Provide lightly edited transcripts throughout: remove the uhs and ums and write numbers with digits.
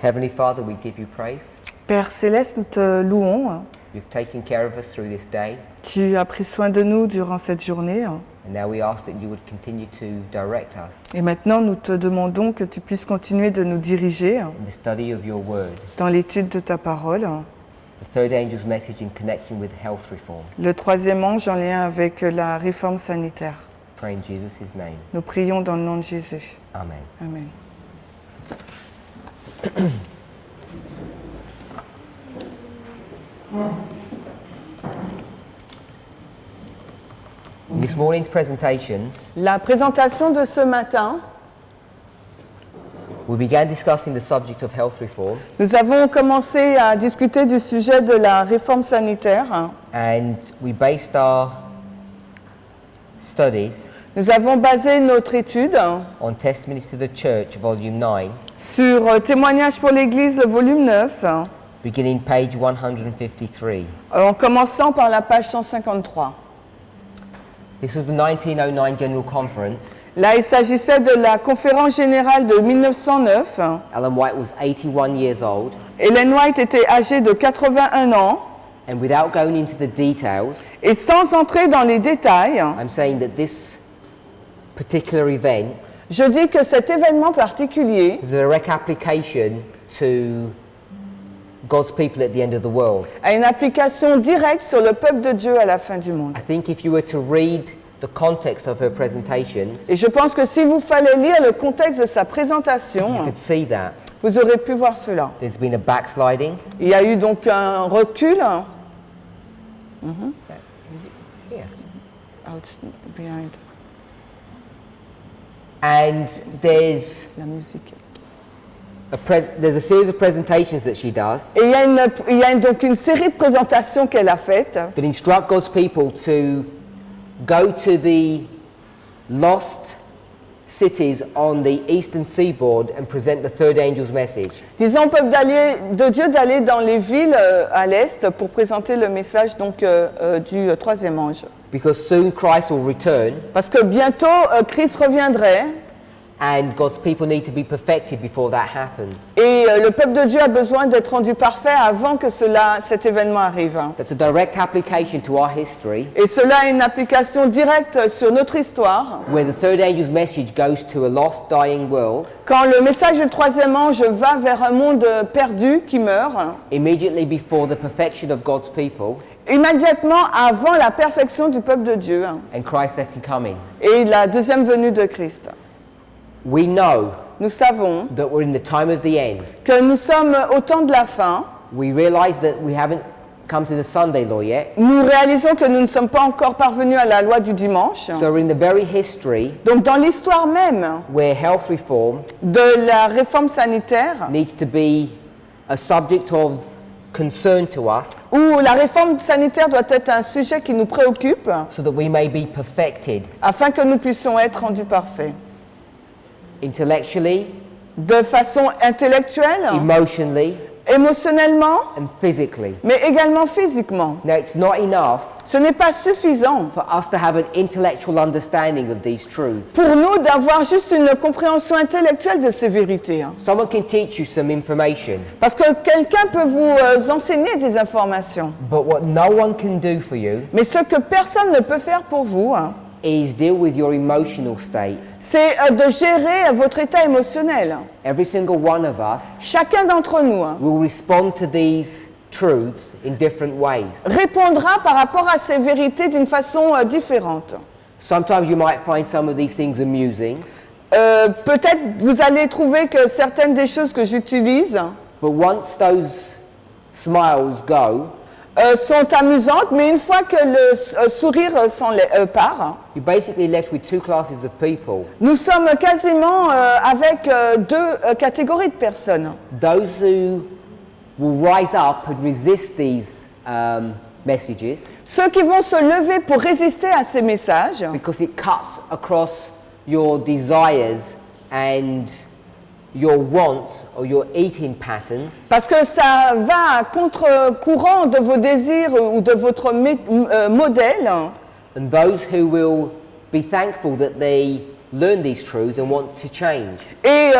Heavenly Father, we give you praise. Père Céleste, nous te louons. You've taken care of us through this day. Tu as pris soin de nous durant cette journée. And now we ask that you would continue to direct us Et maintenant, nous te demandons que tu puisses continuer de nous diriger in the study of your word. dans l'étude de ta parole. The third angel's message in connection with health reform. Le troisième ange en lien avec la réforme sanitaire. Pray in Jesus' name. Nous prions dans le nom de Jésus. Amen. Amen. In this morning's presentations, La présentation de ce matin, we began discussing the subject of health reform, nous avons commencé à discuter du sujet de la réforme sanitaire. and we based our studies Nous avons basé notre étude on Testimonies to the Church, Volume 9, sur Témoignages pour l'Église, le volume 9, beginning page 153. en commençant par la page 153. This was the 1909 General Conference. Là, il s'agissait de la conférence générale de 1909. Alan White was 81 years old, Ellen White était âgée de 81 ans. and without going into the details, Et sans entrer dans les détails, I'm saying that this particular event je dis que cet événement particulier is a direct application to God's people at the end of the world. a une application directe sur le peuple de Dieu à la fin du monde. I think if you were to read the context of her presentations, Et je pense que si vous fallait lire le contexte de sa you présentation, could see that vous aurez pu voir cela. there's been a backsliding. Il y a eu donc un recul. Here. Out behind And there's la musique. there's a series of presentations that she does Et il y a donc une série de présentations qu'elle a faites that instruct God's people to go to the lost cities on the eastern seaboard and present the third angel's message. disant au peuple de Dieu d'aller dans les villes à l'est pour présenter le message donc, du troisième ange. Because soon Christ will return Parce que bientôt Christ reviendrait and God's people need to be perfected before that happens. et le peuple de Dieu a besoin d'être rendu parfait avant que cet événement arrive. That's a direct application to our history, Et cela a une application directe sur notre histoire. where the third angel's message goes to a lost, dying world. Quand le message du troisième ange va vers un monde perdu qui meurt, Immediately before the perfection of God's people immédiatement avant la perfection du peuple de Dieu and Christ's second coming. et la deuxième venue de Christ. We know Nous savons that we're in the time of the end. que nous sommes au temps de la fin. We realize that we haven't come to the Sunday law yet. Nous réalisons que nous ne sommes pas encore parvenus à la loi du dimanche. So we're in the very history Donc dans l'histoire même where health reform de la réforme sanitaire, needs to be a subject of concern to us où la réforme sanitaire doit être un sujet qui nous préoccupe so that we may be perfected afin que nous puissions être rendus parfaits. intellectually, De façon intellectuelle, emotionally, émotionnellement, and physically. mais également physiquement. Now, it's not enough Ce n'est pas suffisant for us to have an intellectual understanding of these truths. pour nous d'avoir juste une compréhension intellectuelle de ces vérités. Someone can teach you some information, Parce que quelqu'un peut vous enseigner des informations. but what no one can do for you Mais ce que personne ne peut faire pour vous, is deal with your emotional state. c'est de gérer votre état émotionnel. Every single one of us Chacun d'entre nous will respond to these truths in different ways. répondra par rapport à ces vérités d'une façon différente. Sometimes you might find some of these things amusing, Peut-être vous allez trouver que certaines des choses que j'utilise but once those smiles go, sont amusantes, mais une fois que le sourire part, you're basically left with two classes of people. nous sommes quasiment avec deux catégories de personnes. Those who will rise up and resist these messages Ceux qui vont se lever pour résister à ces messages, because it cuts across your desires and your wants or your eating patterns, parce que ça va à contre-courant de vos désirs ou de votre modèle, and those who will be thankful that they learn these truths and want to change. Et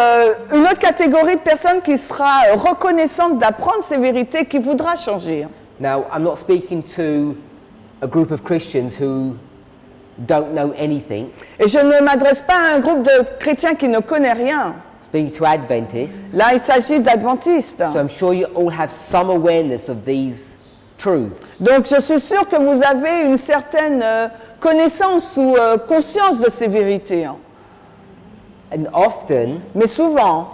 une autre catégorie de personnes qui sera reconnaissante d'apprendre ces vérités, qui voudra changer. Now, I'm not speaking to a group of Christians who don't know anything. Et je ne m'adresse pas à un groupe de chrétiens qui ne connaît rien. Speaking to Adventists. Là, il s'agit d'adventistes. So I'm sure you all have some awareness of these truths. Donc, je suis sûre que vous avez une certaine connaissance ou conscience de ces vérités. And often, Mais souvent,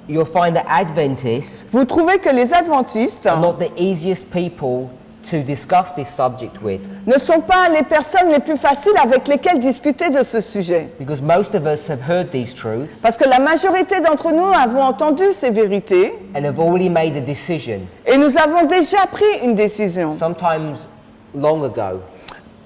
you'll find that Adventists vous trouvez que les adventistes are not the easiest people to discuss this subject with, ne sont pas les personnes les plus faciles avec lesquelles discuter de ce sujet. because most of us have heard these truths Parce que la majorité d'entre nous avons entendu ces vérités and have already made a decision, et nous avons déjà pris une décision. sometimes long ago.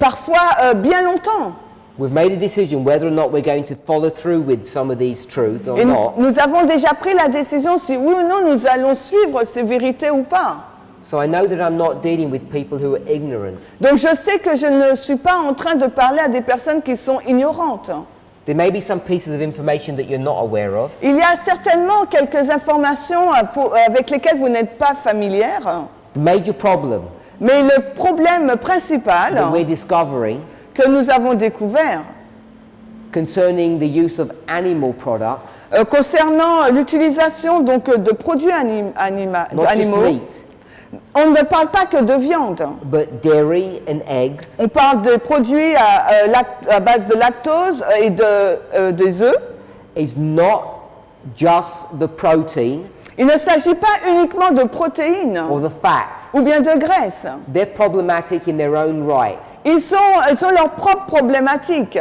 Parfois, bien longtemps. We've made a decision whether or not we're going to follow through with some of these truths or Et not. nous avons déjà pris la décision si oui ou non nous allons suivre ces vérités ou pas. So I know that I'm not dealing with people who are ignorant. Donc je sais que je ne suis pas en train de parler à des personnes qui sont ignorantes. There may be some pieces of information that you're not aware of, Il y a certainement quelques informations avec lesquelles vous n'êtes pas familière, the major problem mais le problème principal that we're discovering que nous avons découvert concerning the use of animal products, concernant l'utilisation donc de produits not just animaux, meat, on ne parle pas que de viande. but dairy and eggs, On parle de produits à base de lactose et des œufs. is not just the protein Il ne s'agit pas uniquement de protéines or the fats. ou bien de graisses. They're problematic in their own right. Ils ont leurs propres problématiques.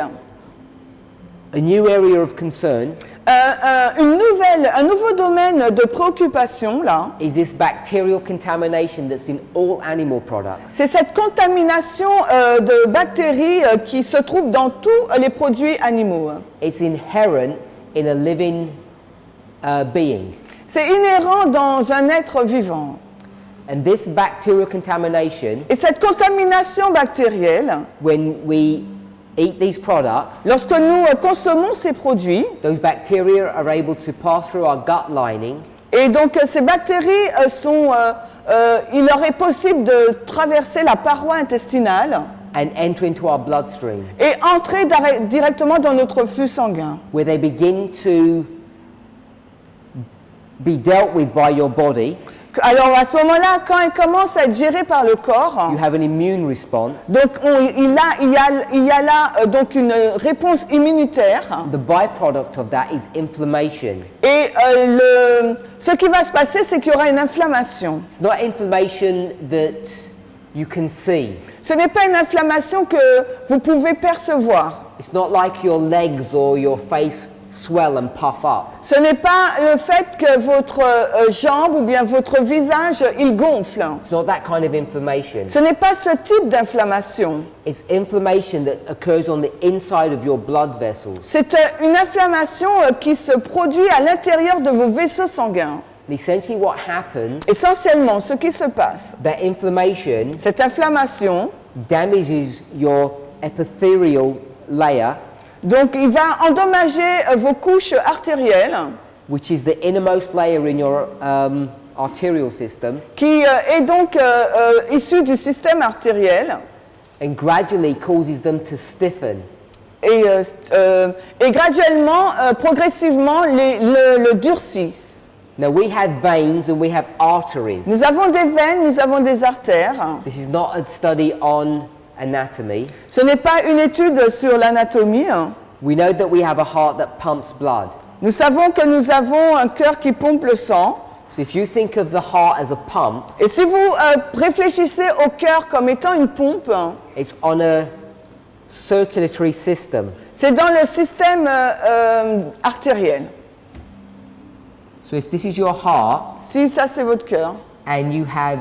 A new area of concern Un nouveau domaine de préoccupation, là, is this bacterial contamination that's in all animal products. c'est cette contamination de bactéries qui se trouve dans tous les produits animaux. It's inherent in a living being. C'est inhérent dans un être vivant. And this bacterial contamination, Et cette contamination bactérielle, when we eat these products, lorsque nous consommons ces produits, those bacteria are able to pass through our gut lining et donc ces bactéries il leur est possible de traverser la paroi intestinale and enter into our bloodstream, et entrer directement dans notre flux sanguin, where they begin to be dealt with by your body. Alors à ce moment-là, quand elle commence à être gérée par le corps, You have an immune response. donc il y a là donc une réponse immunitaire. The byproduct of that is inflammation. Et ce qui va se passer, c'est qu'il y aura une inflammation. It's not inflammation that you can see. Ce n'est pas une inflammation que vous pouvez percevoir. It's not like your legs or your face swell and puff up. Ce n'est pas le fait que votre jambe ou bien votre visage, il gonfle. It's not that kind of inflammation. Ce n'est pas ce type d'inflammation. It's inflammation that occurs on the inside of your blood vessels. C'est une inflammation qui se produit à l'intérieur de vos vaisseaux sanguins. And essentially what happens, Essentiellement, ce qui se passe, that inflammation cette inflammation, damages your epithelial layer, donc il va endommager vos couches artérielles, which is the innermost layer in your arterial system, qui est donc issue du système artériel, and gradually causes them to stiffen. et graduellement, progressivement, le durcissent. Now we have veins and we have arteries. Nous avons des veines, nous avons des artères. This is not a study on anatomy. Ce n'est pas une étude sur l'anatomie. We know that we have a heart that pumps blood. Nous savons que nous avons un cœur qui pompe le sang. So if you think of the heart as a pump, Et si vous réfléchissez au cœur comme étant une pompe, it's on a circulatory system. c'est dans le système artériel. So if this is your heart Si ça c'est votre cœur, and you have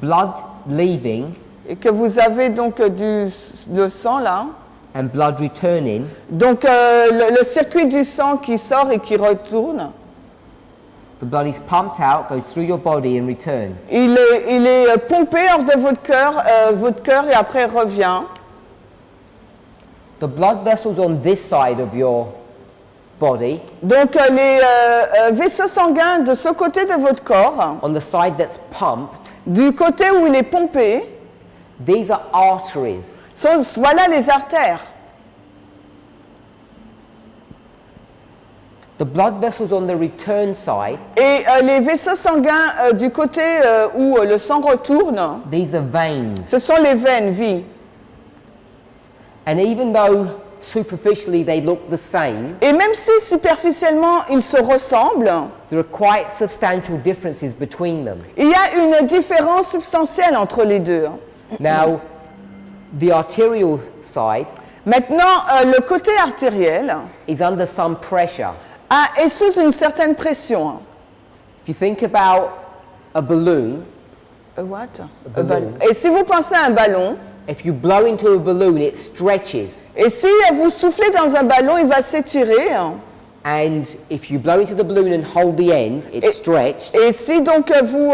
blood leaving et que vous avez donc le sang là, and blood returning, donc le circuit du sang qui sort et qui retourne, the blood is pumped out, goes through your body and returns. il est pompé hors de votre cœur et après revient. The blood vessels on this side of your body, Donc les vaisseaux sanguins de ce côté de votre corps, on the side that's pumped, du côté où il est pompé, these are arteries. voilà les artères. The blood vessels on the return side, Et les vaisseaux sanguins du côté où le sang retourne, these are veins. ce sont les veines, vie. And even though superficially they look the same, Et même si superficiellement ils se ressemblent, there are quite substantial differences between them. il y a une différence substantielle entre les deux. Now, the arterial side Maintenant, le côté artériel is under some pressure. est sous une certaine pression. If you think about a balloon, What? balloon. Et si vous pensez à un ballon, if you blow into a balloon, it stretches. et si vous soufflez dans un ballon, il va s'étirer. And if you blow into the balloon and hold the end, it's stretched. Et si donc vous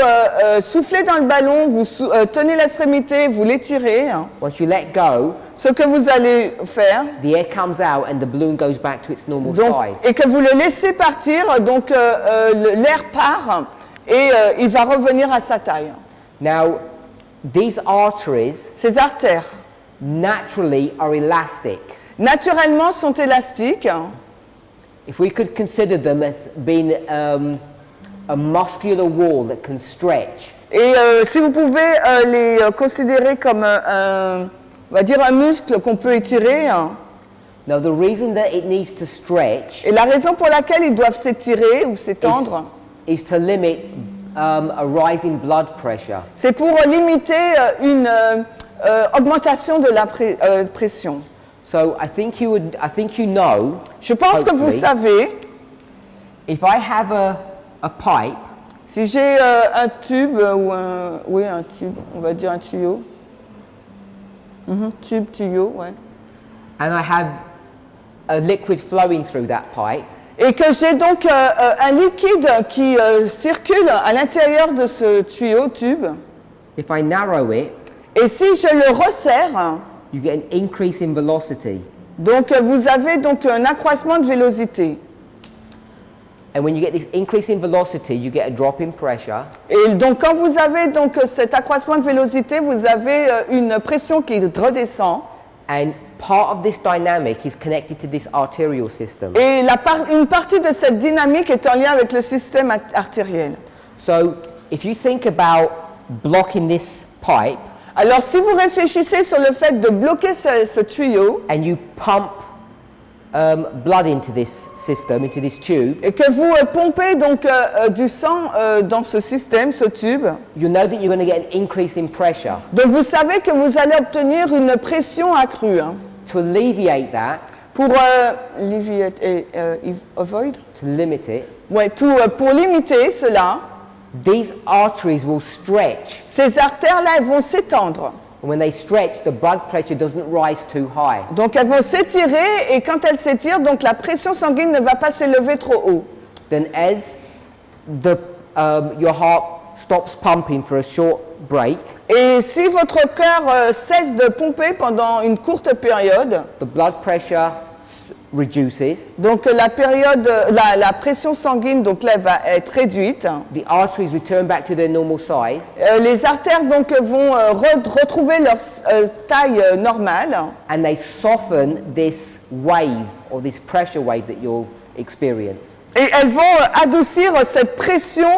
soufflez dans le ballon, vous tenez l'extrémité, vous l'étirez, Once you let go, ce que vous allez faire, the air comes out and the balloon goes back to its normal donc, size. et que vous le laissez partir, donc l'air part et il va revenir à sa taille. Now, these arteries Ces artères, naturally are elastic. naturellement, sont élastiques. If we could consider them as being a muscular wall that can stretch, Et si vous pouvez les considérer comme on va dire un muscle qu'on peut étirer, now the reason that it needs to stretch et la raison pour laquelle ils doivent s'étirer ou s'étendre, is to limit a rising blood pressure. c'est pour limiter une augmentation de la pression. So I think you know. Je pense que vous hopefully, savez, if I have a pipe si j'ai un tube ou un tube, on va dire un tuyau, tuyau, ouais, and I have a liquid flowing through that pipe, et que j'ai donc un liquide qui circule à l'intérieur de ce tuyau, tube, if I narrow it, et si je le resserre, you get an increase in velocity. donc vous avez donc un accroissement de vélocité. And when you get this increase in velocity, you get a drop in pressure. Et donc quand vous avez donc cet accroissement de vélocité, vous avez une pression qui redescend. And part of this dynamic is connected to this arterial system. Et une partie de cette dynamique est en lien avec le système artériel. So if you think about blocking this pipe Alors si vous réfléchissez sur le fait de bloquer ce tuyau and you pump blood into this system, into this tube, et que vous pompez donc du sang dans ce système, ce tube, you know that you're going to get an increase in pressure. donc vous savez que vous allez obtenir une pression accrue. To alleviate that, Pour avoid, to limit it, ouais, pour limiter cela, these arteries will stretch. ces artères-là, elles vont s'étendre. And when they stretch, the blood pressure doesn't rise too high. Donc elles vont s'étirer et quand elles s'étirent, donc la pression sanguine ne va pas s'élever trop haut. Then as your heart stops pumping for a short break, Et si votre cœur cesse de pomper pendant une courte période, the blood pressure reduces, donc la pression sanguine donc là va être réduite. the arteries return back to their normal size, Les artères donc vont retrouver leur taille normale and they soften this wave or this pressure wave that you'll experience. et elles vont adoucir cette pression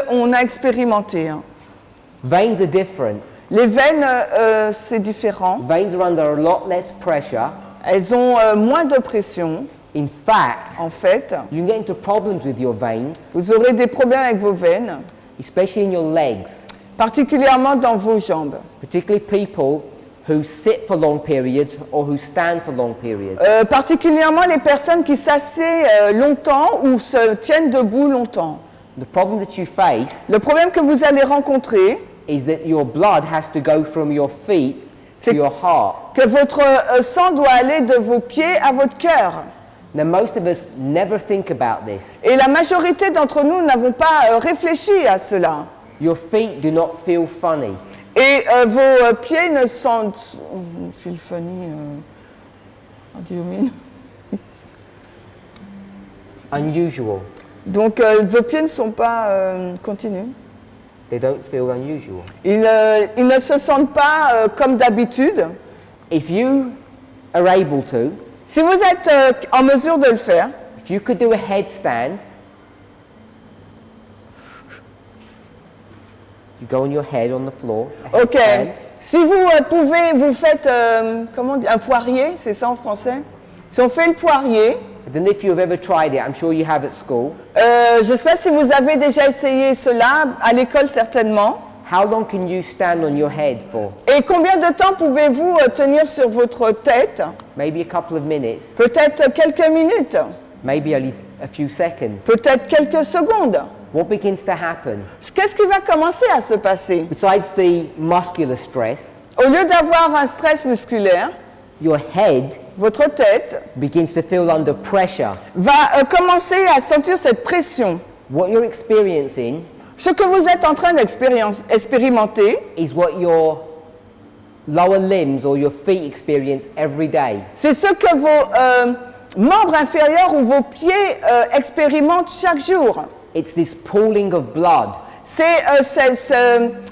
qu'on a expérimentée. Veins are different. Les veines, c'est différent. Veins are under a lot less pressure. Elles ont moins de pression. In fact, En fait, you can get into problems with your veins, vous aurez des problèmes avec vos veines, especially in your legs, particulièrement dans vos jambes. particularly people who sit for long periods or who stand for long periods. Particulièrement les personnes qui s'assiedent longtemps ou se tiennent debout longtemps. The problem that you face Le problème que vous allez rencontrer, is that your blood has to go from your feet to your heart. que votre sang doit aller de vos pieds à votre cœur. Now, most of us never think about this. Et la majorité d'entre nous n'avons pas réfléchi à cela. Your feet do not feel funny. Et vos pieds ne sont... feel funny, What do you mean? Unusual. Donc vos pieds ne sont pas continus. They don't feel unusual. Ils ne se sentent pas comme d'habitude. If you are able to, Si vous êtes en mesure de le faire, if you could do a headstand, you go on your head on the floor. A ok. headstand. Si vous pouvez, vous faites comment on dit, un poirier, c'est ça en français? Si on fait le poirier, I don't know if you've ever tried it. I'm sure you have at school. je ne sais pas si vous avez déjà essayé cela, à l'école certainement. How long can you stand on your head for? Et combien de temps pouvez-vous tenir sur votre tête? Maybe a couple of minutes, Peut-être quelques minutes, maybe only a few seconds. peut-être quelques secondes. What begins to happen? Qu'est-ce qui va commencer à se passer? Besides the muscular stress, Au lieu d'avoir un stress musculaire, your head votre tête begins to feel under pressure. va commencer à sentir cette pression. What you're experiencing Ce que vous êtes en train d'expérimenter, is what your lower limbs or your feet experience every day. c'est ce que vos membres inférieurs ou vos pieds expérimentent chaque jour. It's this pooling of blood. C'est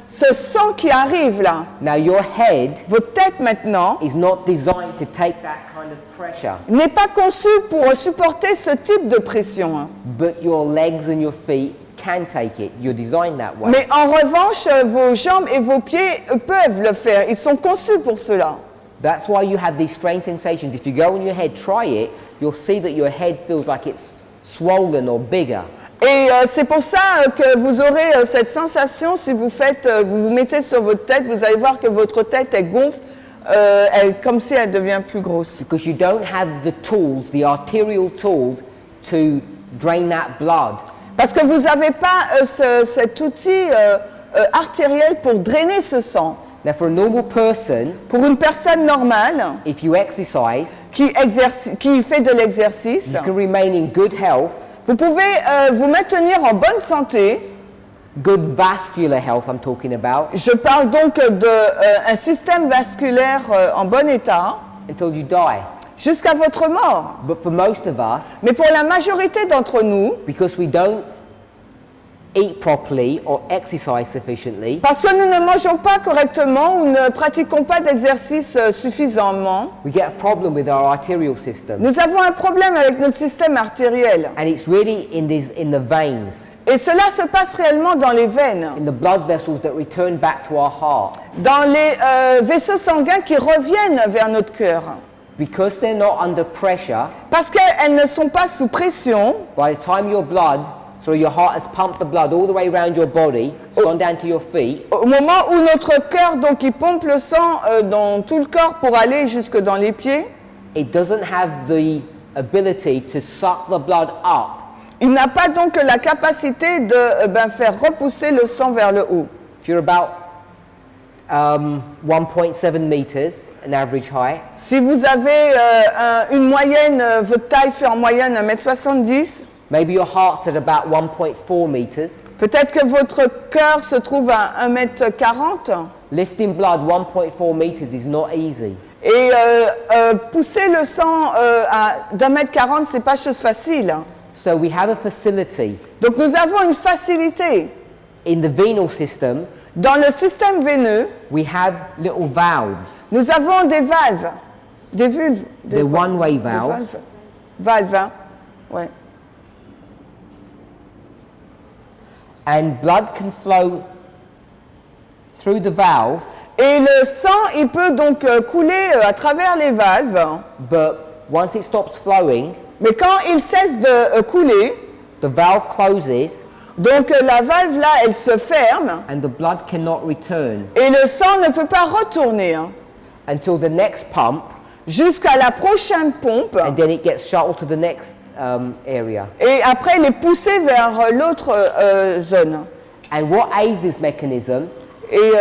ce sang qui arrive là. Now your head Votre tête maintenant is not designed to take that kind of pressure, n'est pas conçue pour supporter ce type de pression, hein. but your legs and your feet can take it. You're designed that way. Mais en revanche, vos jambes et vos pieds peuvent le faire. Ils sont conçus pour cela. That's why you have these strange sensations. If you go on your head, try it, you'll see that your head feels like it's swollen or bigger. Et c'est pour ça que vous aurez cette sensation si vous faites, vous vous mettez sur votre tête, vous allez voir que votre tête elle gonfle, comme si elle devient plus grosse. Because you don't have the tools, the arterial tools, to drain that blood. Parce que vous n'avez pas cet outil artériel pour drainer ce sang. Now, for a normal person, Pour une personne normale if you exercise, qui fait de l'exercice, you can remain in good health, vous pouvez vous maintenir en bonne santé. good vascular health I'm talking about, Je parle donc d'un système vasculaire en bon état until you die. jusqu'à votre mort. But for most of us, Mais pour la majorité d'entre nous, because we don't eat properly or exercise sufficiently, parce que nous ne mangeons pas correctement ou ne pratiquons pas d'exercice suffisamment, we get a problem with our arterial system. nous avons un problème avec notre système artériel. And it's really in the veins, Et cela se passe réellement dans les veines, in the blood vessels that return back to our heart. dans les vaisseaux sanguins qui reviennent vers notre cœur. Because they're not under pressure, Parce qu'elles ne sont pas sous pression, by the time your heart has pumped the blood all the way around your body, it's gone down to your feet, au moment où notre cœur donc il pompe le sang dans tout le corps pour aller jusque dans les pieds, it doesn't have the ability to suck the blood up il n'a pas donc la capacité de faire repousser le sang vers le haut. if you're about 1.7 meters, an average height. Si vous avez une moyenne, votre taille fait en moyenne 1m70, Maybe your heart's at about 1.4 meters. peut-être que votre cœur se trouve à 1m40, Lifting blood 1.4 meters is not easy. et pousser le sang d'1m40, c'est pas chose facile. So we have a facility Donc nous avons une facilité. in the venal system. Dans le système veineux, We have little valves. nous avons des valves, des vulves. They're one-way Des valves. Valves, hein? Ouais. And blood can flow through the valve, Et le sang, il peut donc couler à travers les valves, but once it stops flowing, mais quand il cesse de couler, the valve closes donc la valve là, elle se ferme, and the blood cannot return et le sang ne peut pas retourner, hein, until the next pump, jusqu'à la prochaine pompe, and then it gets shuttled to the next area. et après il est poussé vers l'autre zone. And what aids this mechanism, Et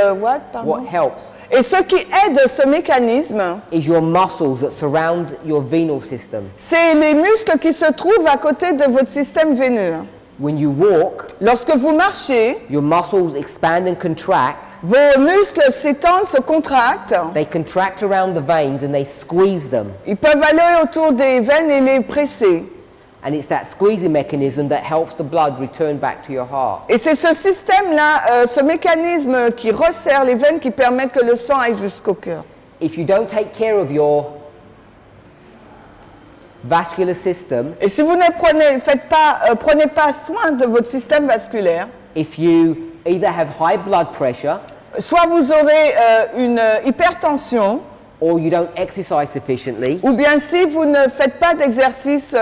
pardon? what helps, Et ce qui aide ce mécanisme, is your muscles that surround your venal system. c'est les muscles qui se trouvent à côté de votre système veineux. When you walk, Lorsque vous marchez, your muscles expand and contract, vos muscles s'étendent, se contractent. they contract around the veins and they squeeze them. Ils peuvent aller autour des veines et les presser. And it's that squeezing mechanism that helps the blood return back to your heart. Et c'est ce système-là, ce mécanisme qui resserre les veines qui permet que le sang aille jusqu'au cœur. If you don't take care of your vascular system, Et si vous ne prenez pas soin de votre système vasculaire, if you either have high blood pressure soit vous aurez une hypertension, or you don't exercise sufficiently, ou bien si vous ne faites pas d'exercice,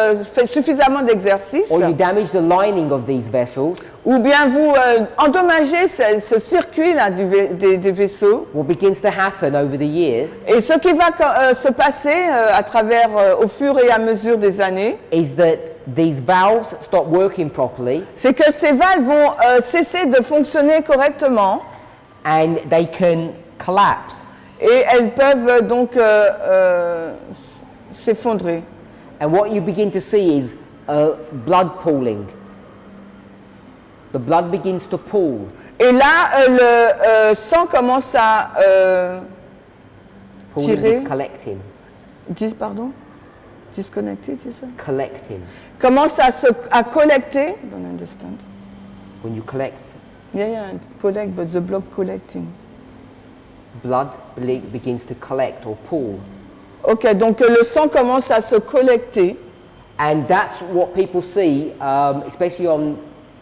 suffisamment d'exercice, or you damage the lining of these vessels, ou bien vous endommagez ce circuit-là des vaisseaux, what begins to happen over the years et ce qui va se passer à travers, au fur et à mesure des années, is that these valves stop working properly c'est que ces valves vont cesser de fonctionner correctement and they can collapse. et elles peuvent donc s'effondrer. And what you begin to see is blood pooling. The blood begins to pool. Et là, le sang commence à Pooling tirer. is collecting. Disconnecter, tu sais? Collecting. Commence à collecter. Don't understand. When you collect, Yeah, collect, but the blood collecting. blood begins to collect or pool. Ok, donc le sang commence à se collecter. And that's what people see, especially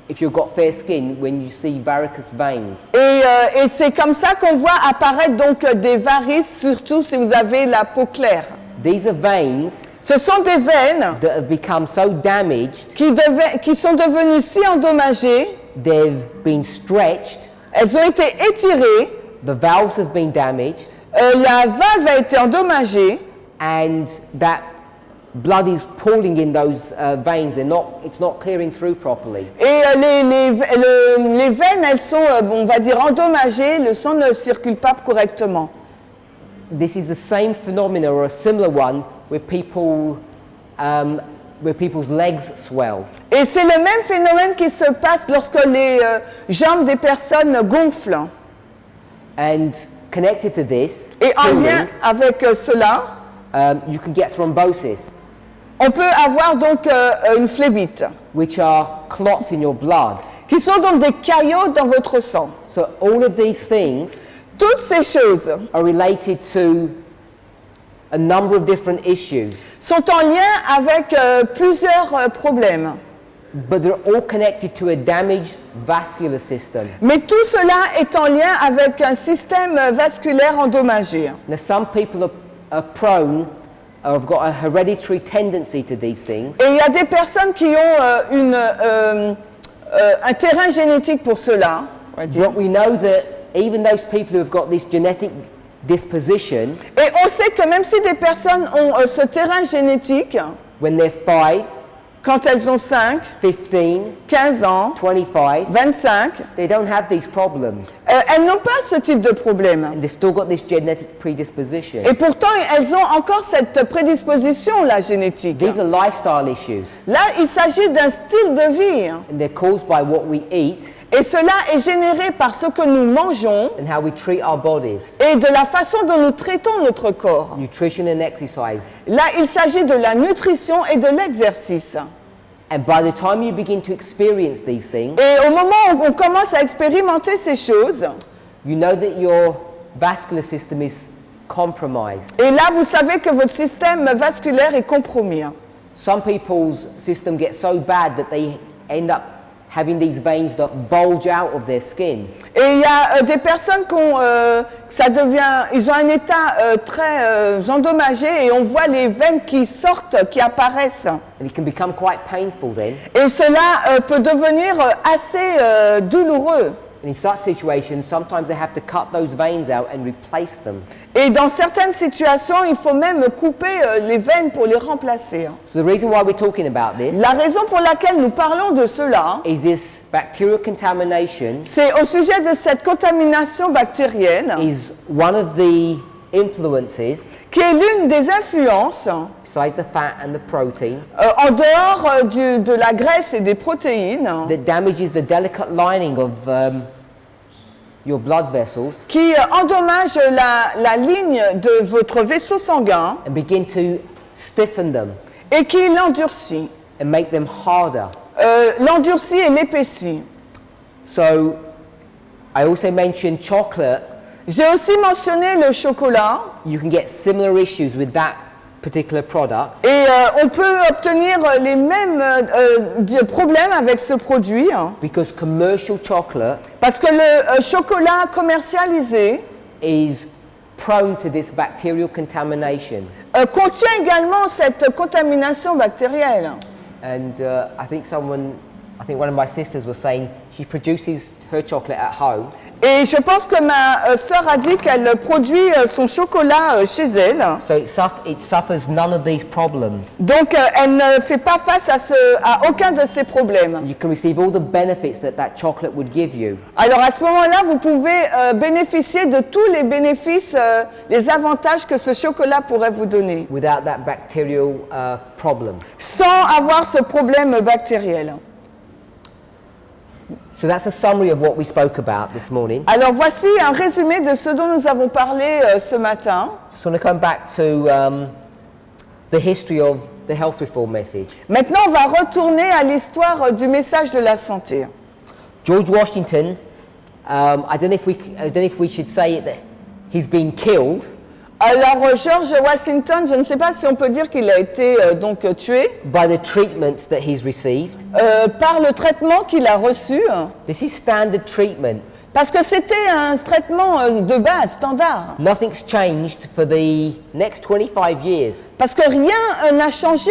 if you've got fair skin, when you see varicose veins. Et c'est comme ça qu'on voit apparaître donc des varices, surtout si vous avez la peau claire. These are veins Ce sont des veines that have become so damaged, qui sont devenues si endommagées, they've been stretched, elles ont été étirées, the valves have been damaged, la valve a été endommagée, and that blood is pooling in those veins. It's not clearing through properly. et les veines, elles sont, on va dire, endommagées, le sang ne circule pas correctement. This is the same phenomena or a similar one where people's legs swell. Et c'est le même phénomène qui se passe lorsque les jambes des personnes gonflent. And connected to this, Et en pooling, lien avec cela, you can get thrombosis, on peut avoir donc une phlébite, which are clots in your blood. qui sont donc des caillots dans votre sang. So all of these things Toutes ces choses are related to a number of different issues, sont en lien avec plusieurs problèmes. but they're all connected to a damaged vascular system. Mais tout cela est en lien avec un système vasculaire endommagé. Now, some people are prone, or have got a hereditary tendency to these things, Et il y a des personnes qui ont un terrain génétique pour cela. On va dire. but we know that even those people who have got this genetic disposition, Et on sait que même si des personnes ont ce terrain génétique, when they're 5, quand elles ont 5, 15, 15 ans, 25, 25, they don't have these problems. elles n'ont pas ce type de problème. And they've still got this genetic predisposition. Et pourtant, elles ont encore cette prédisposition-là génétique. These are lifestyle issues, Là, il s'agit d'un style de vie. and they're caused by what we eat Et cela est généré par ce que nous mangeons and how we treat our bodies, et de la façon dont nous traitons notre corps. nutrition and exercise. Là, il s'agit de la nutrition et de l'exercice. And by the time you begin to experience these things, Et au moment où on commence à expérimenter ces choses, you know that your vascular system is compromised. et là, vous savez que votre système vasculaire est compromis. Some people's system gets so bad that they end up having these veins that bulge out of their skin. Et il y a des personnes qui ont, ils ont un état très endommagé et on voit les veines qui sortent, qui apparaissent. And it can become quite painful then. Et cela peut devenir assez douloureux. And in such situations, sometimes they have to cut those veins out and replace them. Et dans certaines situations, il faut même couper les veines pour les remplacer. So the reason why we're talking about this La raison pour laquelle nous parlons de cela, is this bacterial contamination c'est au sujet de cette contamination bactérienne, is one of the influences, qui est l'une des influences, besides the fat and the protein, en dehors de la graisse et des protéines, that damages the delicate lining of your blood vessels qui endommage la ligne de votre vaisseau sanguin and begin to stiffen them et qui l'endurcit. and make them harder. L'endurcit et l'épaissit. So I also mentioned chocolate. J'ai aussi mentionné le chocolat. You can get similar issues with that particular product Et on peut obtenir les mêmes problèmes avec ce produit, hein, because commercial chocolate parce que le chocolat commercialisé is prone to this bacterial contamination. contient également cette contamination bactérielle. And I think one of my sisters was saying she produces her chocolate at home. Et je pense que ma sœur a dit qu'elle produit son chocolat chez elle. So it suffers none of these problems. Donc elle ne fait pas face à aucun de ces problèmes. You can receive all the benefits that chocolate would give you. Alors à ce moment-là, vous pouvez bénéficier de tous les bénéfices, les avantages que ce chocolat pourrait vous donner, Without that bacterial problem. sans avoir ce problème bactériel. So that's a summary of what we spoke about this morning. Alors voici un résumé de ce dont nous avons parlé ce matin. Just want to come back to the history of the health reform message. Maintenant, on va retourner à l'histoire du message de la santé. George Washington, I don't know if we should say it that he's been killed. Alors George Washington, je ne sais pas si on peut dire qu'il a été donc tué By the treatments that he's received. par le traitement qu'il a reçu, This is standard treatment. parce que c'était un traitement de base, standard. Nothing's changed for the next 25 years. Parce que rien n'a changé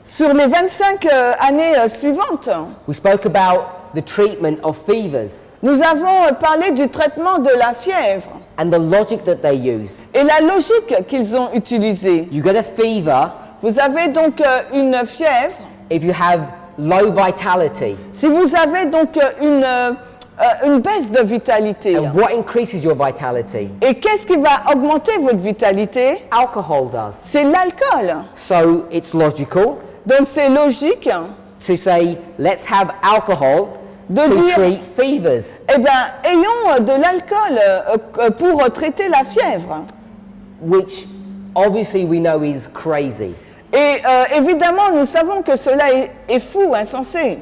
sur les 25 années suivantes. We spoke about the treatment of fevers Nous avons parlé du traitement de la fièvre and the logic that they used. et la logique qu'ils ont utilisée. You get a fever Vous avez donc une fièvre. if you have low vitality. Si vous avez donc une baisse de vitalité. And what increases your vitality? Et qu'est-ce qui va augmenter votre vitalité? Alcohol does. C'est l'alcool. So it's logical Donc c'est logique to say, let's have alcohol de to dire, treat fevers. eh bien, ayons de l'alcool pour traiter la fièvre. Which obviously we know is crazy. Et évidemment, nous savons que cela est fou, insensé.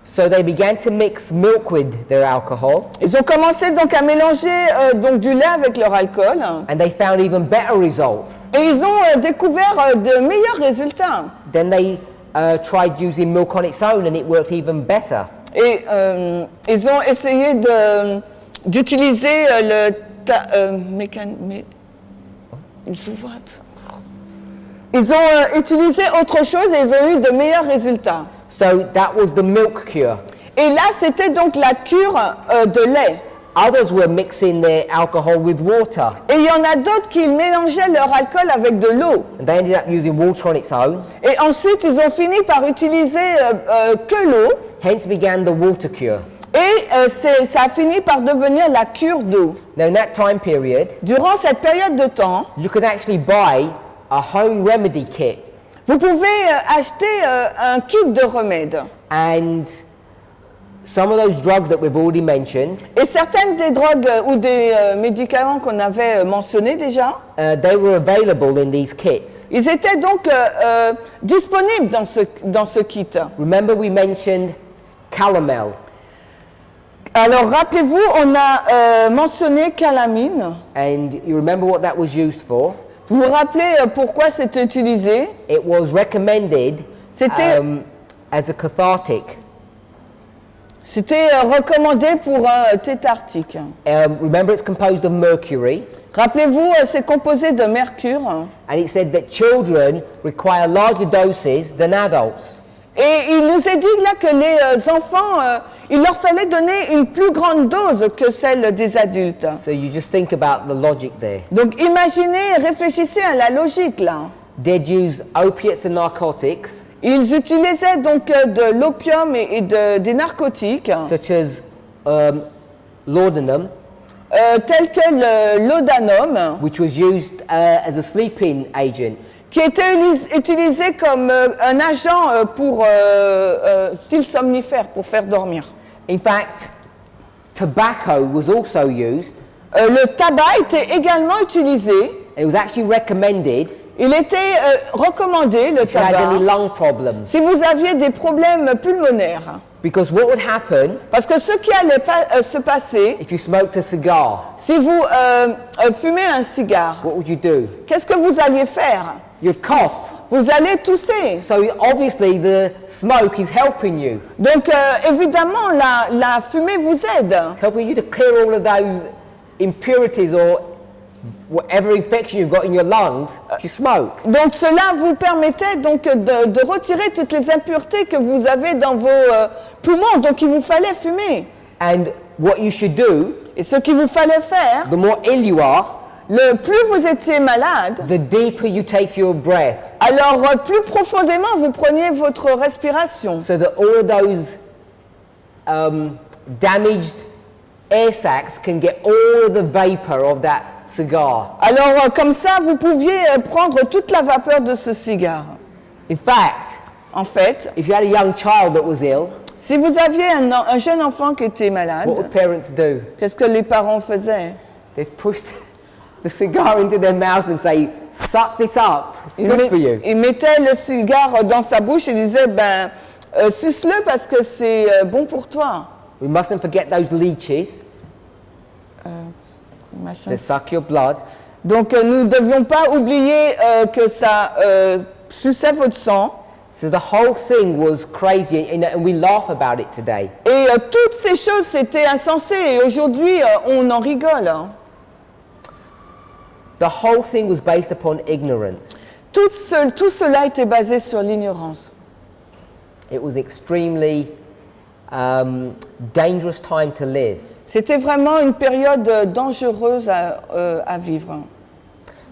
So they began to mix milk with their alcohol, Ils ont commencé donc à mélanger donc du lait avec leur alcool. and they found even better results. Et ils ont découvert de meilleurs résultats. Then they tried using milk on its own, and it worked even better. Et ils ont essayé d'utiliser ils ont utilisé autre chose et ils ont eu de meilleurs résultats. So that was the milk cure. Et là, c'était donc la cure de lait. Others were mixing their alcohol with water, Et il y en a d'autres qui mélangeaient leur alcool avec de l'eau. and they ended up using water on its own. Et ensuite, ils ont fini par utiliser que l'eau. Hence began the water cure. Et ça a fini par devenir la cure d'eau. Now in that time period, Durant cette période de temps, you could actually buy a home remedy kit, vous pouvez acheter un kit de remède. and some of those drugs that we've already mentioned, Et certaines des drogues ou des médicaments qu'on avait mentionnés déjà, they were available in these kits. ils étaient donc disponibles dans ce kit. Remember we mentioned calomel. Alors rappelez-vous, on a mentionné calamine. And you remember what that was used for? Vous vous rappelez pourquoi c'était utilisé? It was recommended C'était as a cathartic. C'était recommandé pour un tétartique. Remember it's composed of mercury, Rappelez-vous, c'est composé de mercure. and it said that children require larger doses than adults. Et il nous est dit là que les enfants, il leur fallait donner une plus grande dose que celle des adultes. So you just think about the logic there. Donc imaginez, réfléchissez à la logique là. They'd use opiates and narcotics, Ils utilisaient donc de l'opium et des narcotiques, such as laudanum, tels que l'odanum, which was used as a sleeping agent. qui était utilisé comme un agent pour style somnifère, pour faire dormir. In fact, tobacco was also used. Le tabac était également utilisé. It was actually recommended Il était recommandé, le if you had any tabac, lung problems. si vous aviez des problèmes pulmonaires. Because what would happen Parce que ce qui allait se passer, if you smoked a cigar? si vous fumez un cigare, What would you do? qu'est-ce que vous alliez faire? You'd cough. Vous allez tousser. So obviously the smoke is helping you. Donc évidemment, la fumée vous aide. It's helping you to clear all of those impurities or whatever infection you've got in your lungs if you smoke. Donc cela vous permettait donc de retirer toutes les impuretés que vous avez dans vos poumons. Donc il vous fallait fumer. And what you should do, Et ce qu'il vous fallait faire, the more ill you are, le plus vous étiez malade, the deeper you take your breath, alors plus profondément vous preniez votre respiration. so that all of those damaged air sacs can get all of the vapor of that cigar. Alors comme ça, vous pouviez prendre toute la vapeur de ce cigare. In fact, En fait, if you had a young child that was ill, si vous aviez un jeune enfant qui était malade, what would parents do? qu'est-ce que les parents faisaient? They'd push the cigar into their mouth and say, suck this up, it's good for you. Ils mettaient le cigare dans sa bouche et disaient, suce-le parce que c'est bon pour toi. We mustn't forget those leeches that suck your blood. Donc nous ne devions pas oublier que ça suçait votre sang. So the whole thing was crazy, and we laugh about it today. Et toutes ces choses, c'était insensé. Et aujourd'hui, on en rigole. Hein. The whole thing was based upon ignorance. Tout cela était basé sur l'ignorance. It was extremely dangerous time to live. C'était vraiment une période dangereuse à vivre.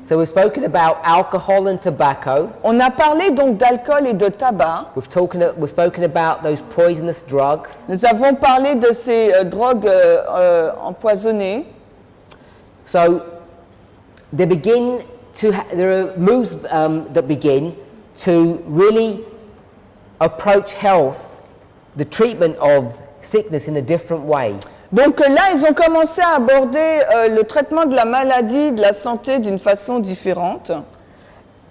So we've spoken about alcohol and tobacco. On a parlé donc d'alcool et de tabac. We've spoken about those poisonous drugs. Nous avons parlé de ces drogues empoisonnées. So there are moves that begin to really approach health, the treatment of sickness in a different way. Donc là, ils ont commencé à aborder le traitement de la maladie, de la santé d'une façon différente.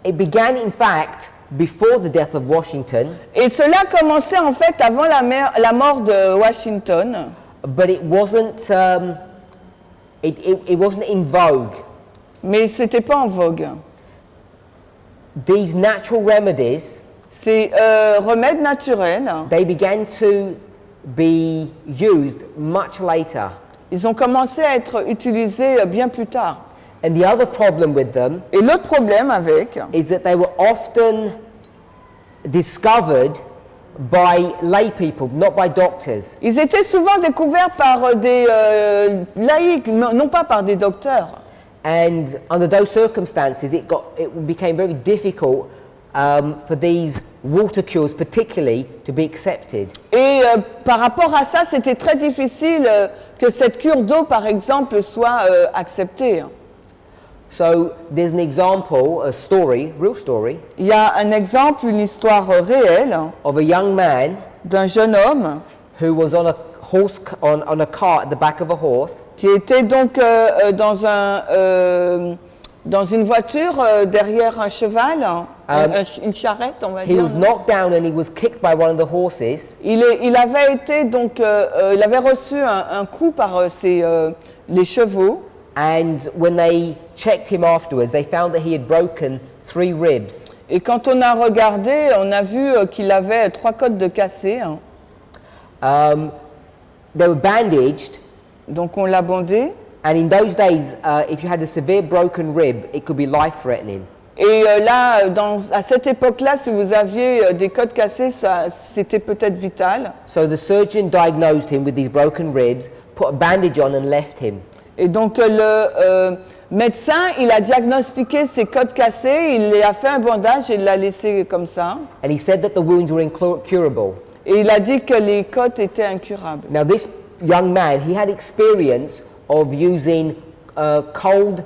It began, in fact, before the death of Washington, Et cela commençait en fait avant la mort de Washington. but it wasn't in vogue. Mais c'était pas en vogue. These natural remedies, Ces remèdes naturels, they began to be used much later. ils ont commencé à être utilisés bien plus tard. And the other problem with them Et l'autre problème avec, is that they were often discovered by lay people, not by doctors. ils étaient souvent découverts par des laïcs, non pas par des docteurs. And under those circumstances, it became very difficult for these water cures particularly to be accepted. Et par rapport à ça, c'était très difficile que cette cure d'eau, par exemple, soit acceptée. So there's an example, a story, real story, Il y a un exemple, une histoire réelle of a young man d'un jeune homme who was on a horse on a cart at the back of a horse, qui était donc dans une voiture derrière un cheval, une charrette, on va he dire. was knocked down and he was kicked by one of the horses. Il avait été donc, il avait reçu un coup par les chevaux. And when they checked him afterwards, they found that he had broken 3 ribs. Et quand on a regardé, on a vu qu'il avait 3 côtes de cassées. They were bandaged, Donc on l'a bandé. and in those days, if you had a severe broken rib, it could be life-threatening. Et là, à cette époque-là, si vous aviez des côtes cassées, c'était peut-être vital. So the surgeon diagnosed him with these broken ribs, put a bandage on and left him. Et donc le médecin, il a diagnostiqué ses côtes cassées, il lui a fait un bandage et il l'a laissé comme ça. And he said that the wounds were incurable. Et il a dit que les côtes étaient incurables. Now this young man, he had experience of using cold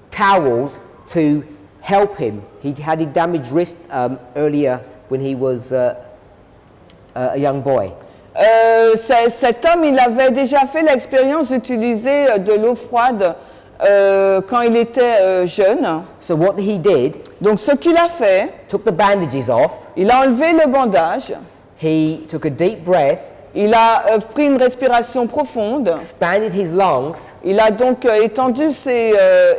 towels to help him. He had a damaged wrist earlier when he was a young boy. Cet homme, il avait déjà fait l'expérience d'utiliser de l'eau froide quand il était jeune. So what he did, Donc ce qu'il a fait, took the bandages off, il a enlevé le bandage, he took a deep breath, il a pris une respiration profonde, expanded his lungs il a donc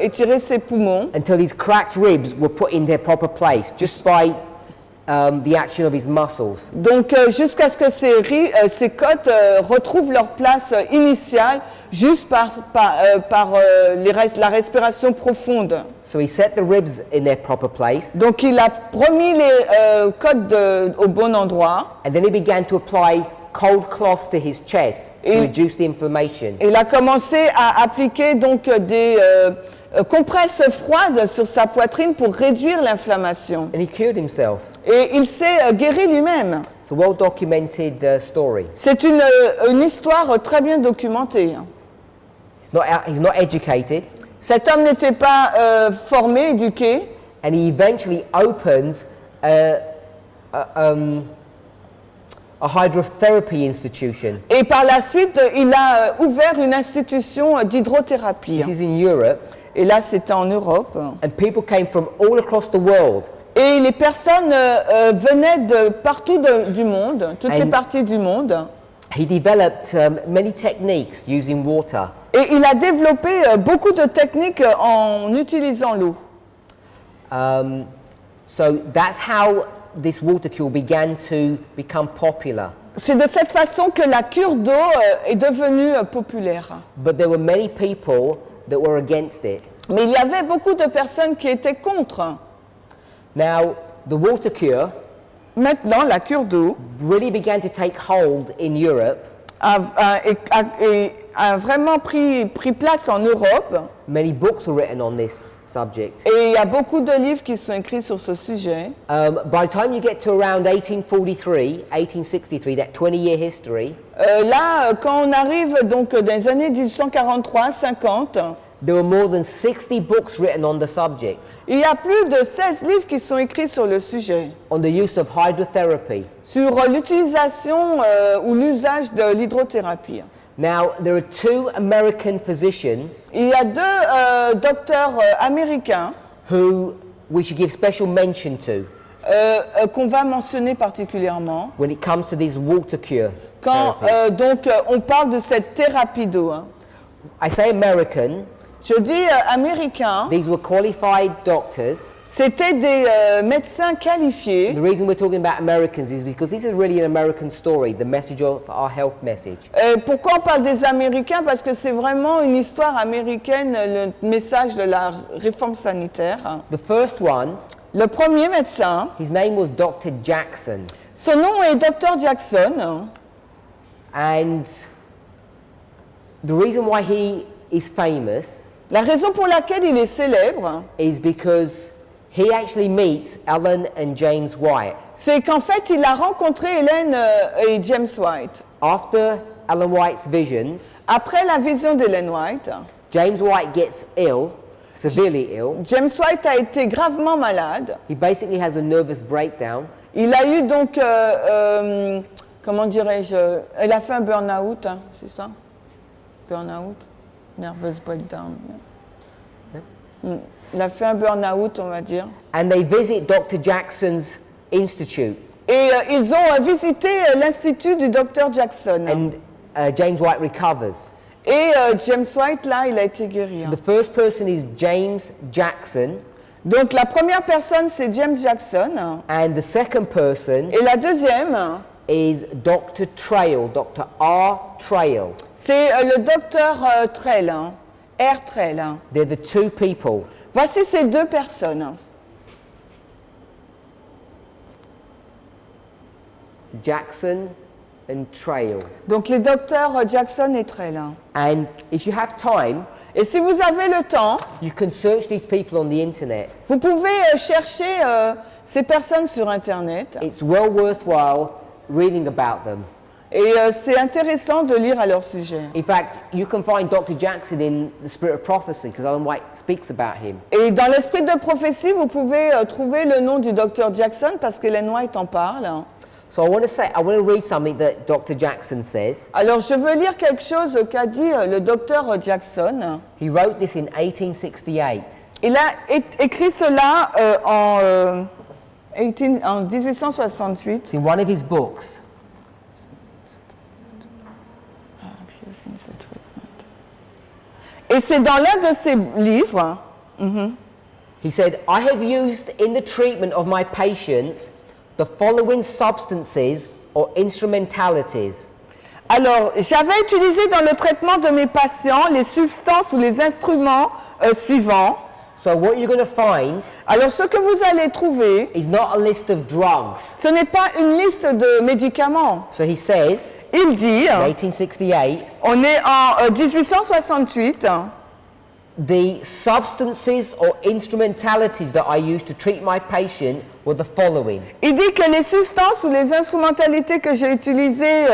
étiré ses poumons until his cracked ribs were put in their proper place just by the action of his muscles. donc jusqu'à ce que ces côtes retrouvent leur place initiale juste par la respiration profonde. So he set the ribs in their proper place, Donc il a remis les côtes au bon endroit. and then he began to apply cold cloths to his chest to reduce the inflammation. Il a commencé à appliquer donc des compresses froides sur sa poitrine pour réduire l'inflammation. And he cured himself. Et il s'est guéri lui-même. It's a well-documented story. C'est une histoire très bien documentée. He's not educated, Cet homme n'était pas formé, éduqué, and he eventually opens a hydrotherapy institution. et par la suite, il a ouvert une institution d'hydrothérapie. This is in Europe, Et là, c'était en Europe. and people came from all across the world. Et les personnes venaient de partout du monde, toutes les parties du monde. He developed many techniques using water. Et il a développé beaucoup de techniques en utilisant l'eau. So that's how this water cure began to become popular. C'est de cette façon que la cure d'eau est devenue populaire. But there were many people that were against it. Mais il y avait beaucoup de personnes qui étaient contre. Now, the water cure Maintenant, la cure d'eau really began to take hold in Europe. a vraiment pris place en Europe. Many books were written on this subject. Et il y a beaucoup de livres qui sont écrits sur ce sujet. By the time you get to around 1843, 1863, that 20-year history, Là, quand on arrive donc dans les années 1843-50, there were more than 60 books written on the subject, il y a plus de 16 livres qui sont écrits sur le sujet, on the use of hydrotherapy. sur l'utilisation ou l'usage de l'hydrothérapie. Now, there are two American physicians Il y a deux docteurs américains who we should give special mention to qu'on va mentionner particulièrement when it comes to these water cure quand therapies. on parle de cette thérapie d'eau. I say American, Je dis américains, these were qualified doctors. c'était des médecins qualifiés. The reason we're talking about Americans is because this is really an American story, the message of our health message. Pourquoi on parle des Américains? Parce que c'est vraiment une histoire américaine, le message de la réforme sanitaire. The first one, Le premier médecin, his name was Dr. Jackson, son nom est Dr. Jackson. and the reason why he is famous La raison pour laquelle il est célèbre, is because he actually meets Ellen and James White. c'est qu'en fait, il a rencontré Hélène et James White. After Ellen White's visions, Après la vision d'Hélène White, James White gets ill, severely ill. James White a été gravement malade. He basically has a nervous breakdown. Il a eu donc, comment dirais-je, il a fait un burn-out, hein, c'est ça? Burn-out, nervous breakdown. Il a fait un burn-out, on va dire. And they visit Dr. Jackson's institute. Et ils ont visité l'institut du Dr. Jackson. And James White recovers. Et James White, là, il a été guéri. The first person is James Jackson, Donc la première personne, c'est James Jackson. and the second person Et la deuxième, is Dr. Trail, Dr. R. Trail. c'est le docteur Trail, R. Trail. They're the two people. Voici ces deux personnes. Jackson and Trail. Donc les docteurs Jackson et Trail. And if you have time, Et si vous avez le temps, you can search these people on the internet. vous pouvez chercher ces personnes sur Internet. It's well worthwhile reading about them. Et c'est intéressant de lire à leur sujet. In fact, you can find Dr. Jackson in the Spirit of Prophecy because Ellen White speaks about him. Et dans l'esprit de prophétie, vous pouvez trouver le nom du docteur Jackson parce qu'Hélène White en parle. So I want to read something that Dr. Jackson says. Alors, je veux lire quelque chose qu'a dit le docteur Jackson. He wrote this in 1868. Il a écrit cela en 1868. It's in one of his books. Et c'est dans l'un de ses livres. He said, I have used in the treatment of my patients the following substances or instrumentalities. Alors, j'avais utilisé dans le traitement de mes patients les substances ou les instruments suivants. So what you're going to find Alors, ce que vous allez trouver, is not a list of drugs. ce n'est pas une liste de médicaments. So he says, Il dit, in 1868, on est en 1868, the substances or instrumentalities that I used to treat my patient were the following. il dit que les substances ou les instrumentalités que j'ai utilisées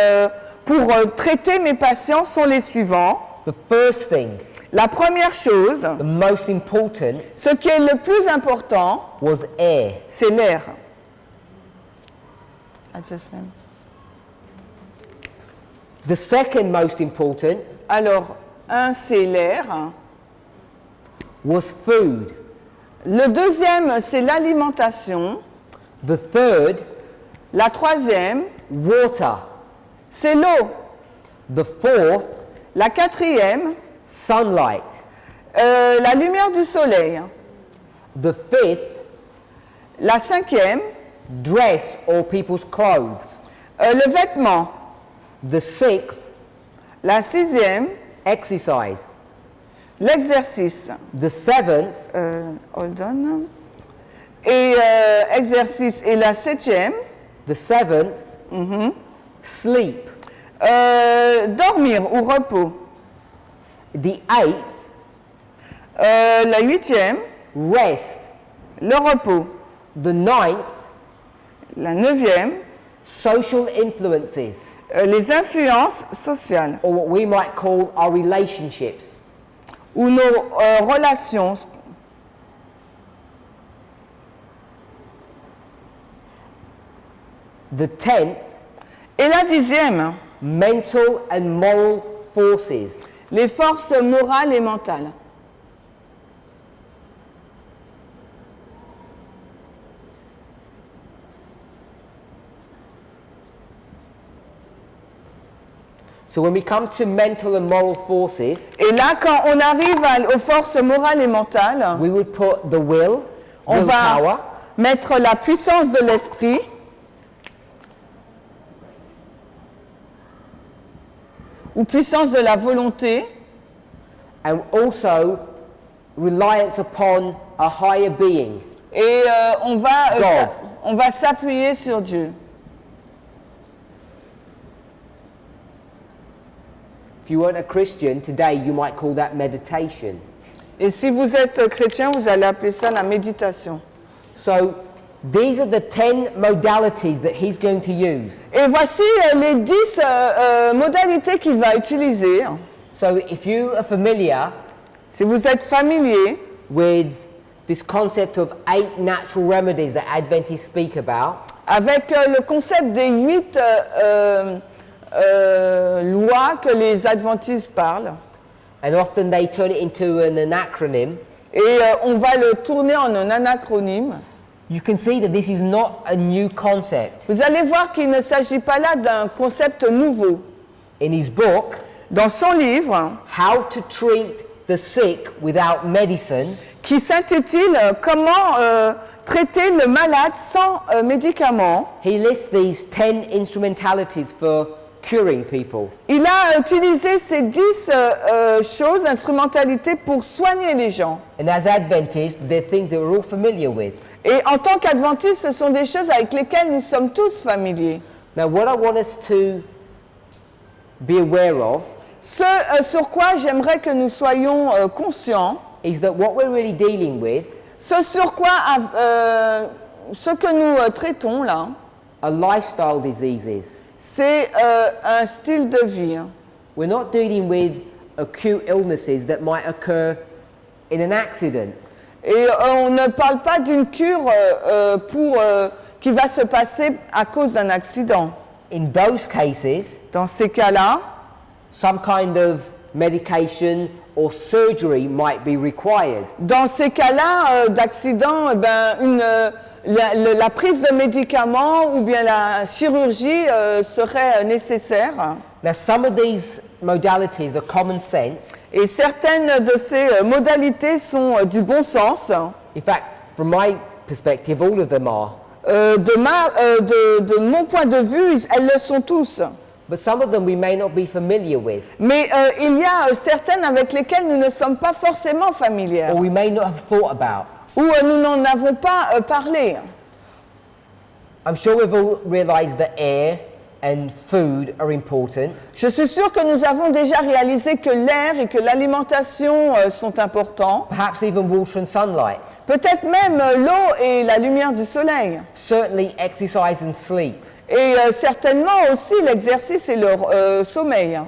pour traiter mes patients sont les suivants. The first thing, La première chose, the most important, ce qui est le plus important, was air. c'est l'air. The second most important Alors, c'est l'air. was food. Le deuxième, c'est l'alimentation. The third, La troisième, water. c'est l'eau. The fourth, La quatrième, sunlight. la lumière du soleil. The fifth, La cinquième, dress or people's clothes. le vêtement. The sixth, La sixième, exercise. l'exercice. The seventh, Hold on. Et exercice. Et la septième, the seventh, sleep. dormir ou repos. The eighth, La huitième, rest. le repos. The ninth, La neuvième, social influences, les influences sociales or what we might call our relationships. ou nos relations. The 10th, Et la dixième, mental and moral forces. les forces morales et mentales. So when we come to mental and moral forces, Et là, quand on arrive aux forces morales et mentales, we would put the will, on va willpower, mettre la puissance de l'esprit, ou puissance de la volonté, and also reliance upon a higher being. et on God. va s'appuyer sur Dieu. If you weren't a Christian, today you might call that meditation. Et si vous êtes chrétien, vous allez appeler ça la méditation. So these are the 10 modalities that he's going to use. Et voici les 10 modalités qu'il va utiliser. So if you are familiar Si vous êtes familier with this concept of 8 natural remedies that Adventists speak about, avec le concept des 8 lois que les adventistes parlent, and often they turn it into an acronym, et on va le tourner en un anacronyme, you can see that this is not a new concept. vous allez voir qu'il ne s'agit pas là d'un concept nouveau. In his book, Dans son livre, How to Treat the Sick Without Medicine, qui s'intitule « Comment traiter le malade sans médicaments », he lists these 10 instrumentalities for curing people. il a utilisé ces 10 choses, instrumentalités pour soigner les gens. And as Adventists, they're things that we're all familiar with. Et en tant qu'adventistes, ce sont des choses avec lesquelles nous sommes tous familiers. Now, what I want us to be aware of Ce sur quoi j'aimerais que nous soyons conscients, is that what we're really dealing with ce sur quoi, ce que nous traitons là, are lifestyle diseases. c'est un style de vie. We're not dealing with acute illnesses that might occur in an accident. Et on ne parle pas d'une cure qui va se passer à cause d'un accident. In those cases, Dans ces cas-là, some kind of medication or surgery might be required. dans ces cas-là d'accident, eh ben, la prise de médicaments ou bien la chirurgie serait nécessaire. Now, some of these modalities are common sense. Et certaines de ces modalités sont du bon sens. In fact, from my perspective, all of them are. De mon point de vue, elles le sont tous. But some of them we may not be familiar with, Mais il y a certaines avec lesquelles nous ne sommes pas forcément familiers, or we may not have thought about. ou nous n'en avons pas parlé. I'm sure we've all realized that air and food are important. Je suis sûre que nous avons déjà réalisé que l'air et que l'alimentation sont importants. Perhaps even water and sunlight. Peut-être même l'eau et la lumière du soleil. Certainly exercise and sleep. Et certainement aussi l'exercice et le sommeil.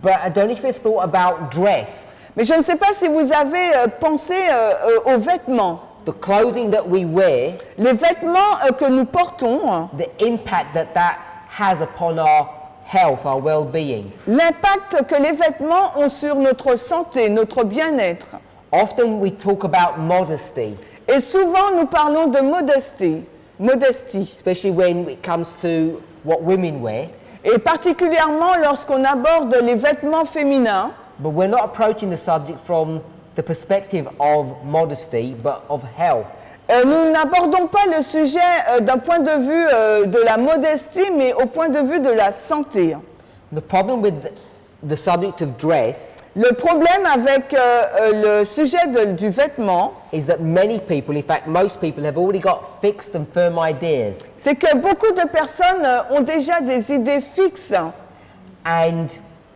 But I don't know if you've thought about dress, Mais je ne sais pas si vous avez pensé aux vêtements. the clothing that we wear, Les vêtements que nous portons, the impact that that has upon our health, our well-being. l'impact que les vêtements ont sur notre santé, notre bien-être. Often we talk about modesty, Et souvent nous parlons de modestie, especially when it comes to what women wear. et particulièrement lorsqu'on aborde les vêtements féminins. But we're not approaching the subject from the perspective of modesty, but of health. Nous n'abordons pas le sujet d'un point de vue de la modestie, mais au point de vue de la santé. The problem with the subject of dress Le problème avec le sujet du vêtement, is that many people, in fact most people, have already got fixed and firm ideas. c'est que beaucoup de personnes ont déjà des idées fixes. And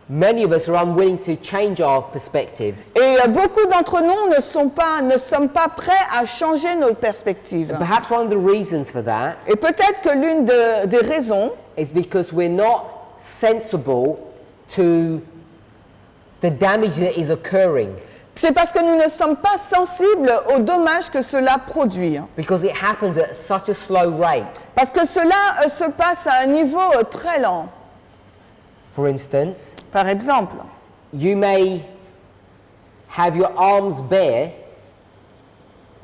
many of us are unwilling to change our perspective. Et beaucoup d'entre nous ne sommes pas prêts à changer nos perspectives. And perhaps one of the reasons for that Et peut-être que l'une des raisons, is because we're not sensible to the damage that is occurring. c'est parce que nous ne sommes pas sensibles aux dommages que cela produit. Because it happens at such a slow rate. Parce que cela se passe à un niveau très lent. For instance, Par exemple, you may have your arms bare,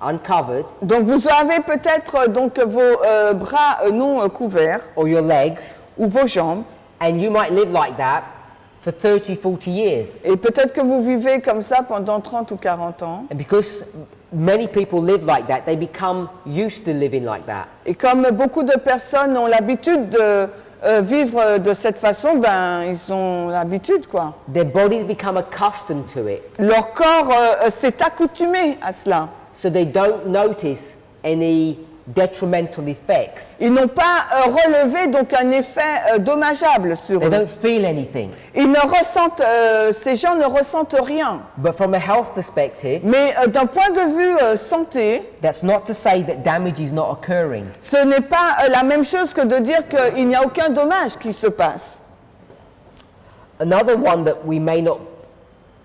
uncovered, donc vous avez peut-être donc vos bras non couverts or your legs, ou vos jambes, and you might live like that for 30, 40 years. et peut-être que vous vivez comme ça pendant 30 ou 40 ans. And because many people live like that, they become used to living like that. Et comme beaucoup de personnes ont l'habitude de vivre de cette façon, ben ils ont l'habitude quoi. Their bodies become accustomed to it, Leur corps s'est accoutumé à cela. so they don't notice any detrimental effects. Ils n'ont pas relevé donc un effet dommageable sur They eux. don't feel anything. Ils ne ressentent, ces gens ne ressentent rien. But from a health perspective, Mais d'un point de vue santé, that's not to say that damage is not occurring. ce n'est pas la même chose que de dire qu'il n'y a aucun dommage qui se passe. Another one that we may not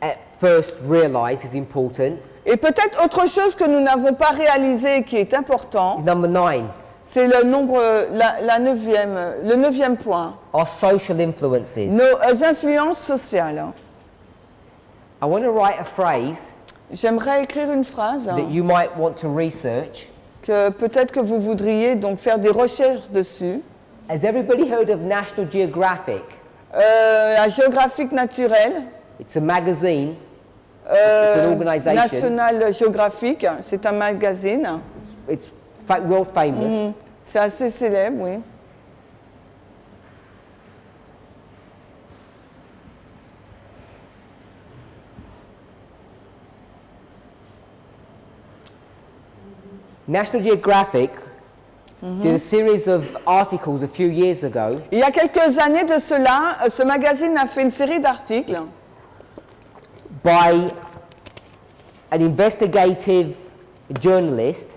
at first realize is important Et peut-être autre chose que nous n'avons pas réalisé qui est important, is number 9, c'est le nombre, le neuvième point, our social influences. nos influences sociales. I want to write a phrase J'aimerais écrire une phrase that you might want to research. que peut-être que vous voudriez donc faire des recherches dessus. Has everybody heard of National Geographic? La géographique naturelle, It's a magazine. It's an organization. National Geographic, c'est un magazine. It's world famous. C'est assez célèbre, oui. National Geographic did a series of articles a few years ago Il y a quelques années de cela, ce magazine a fait une série d'articles by an investigative journalist.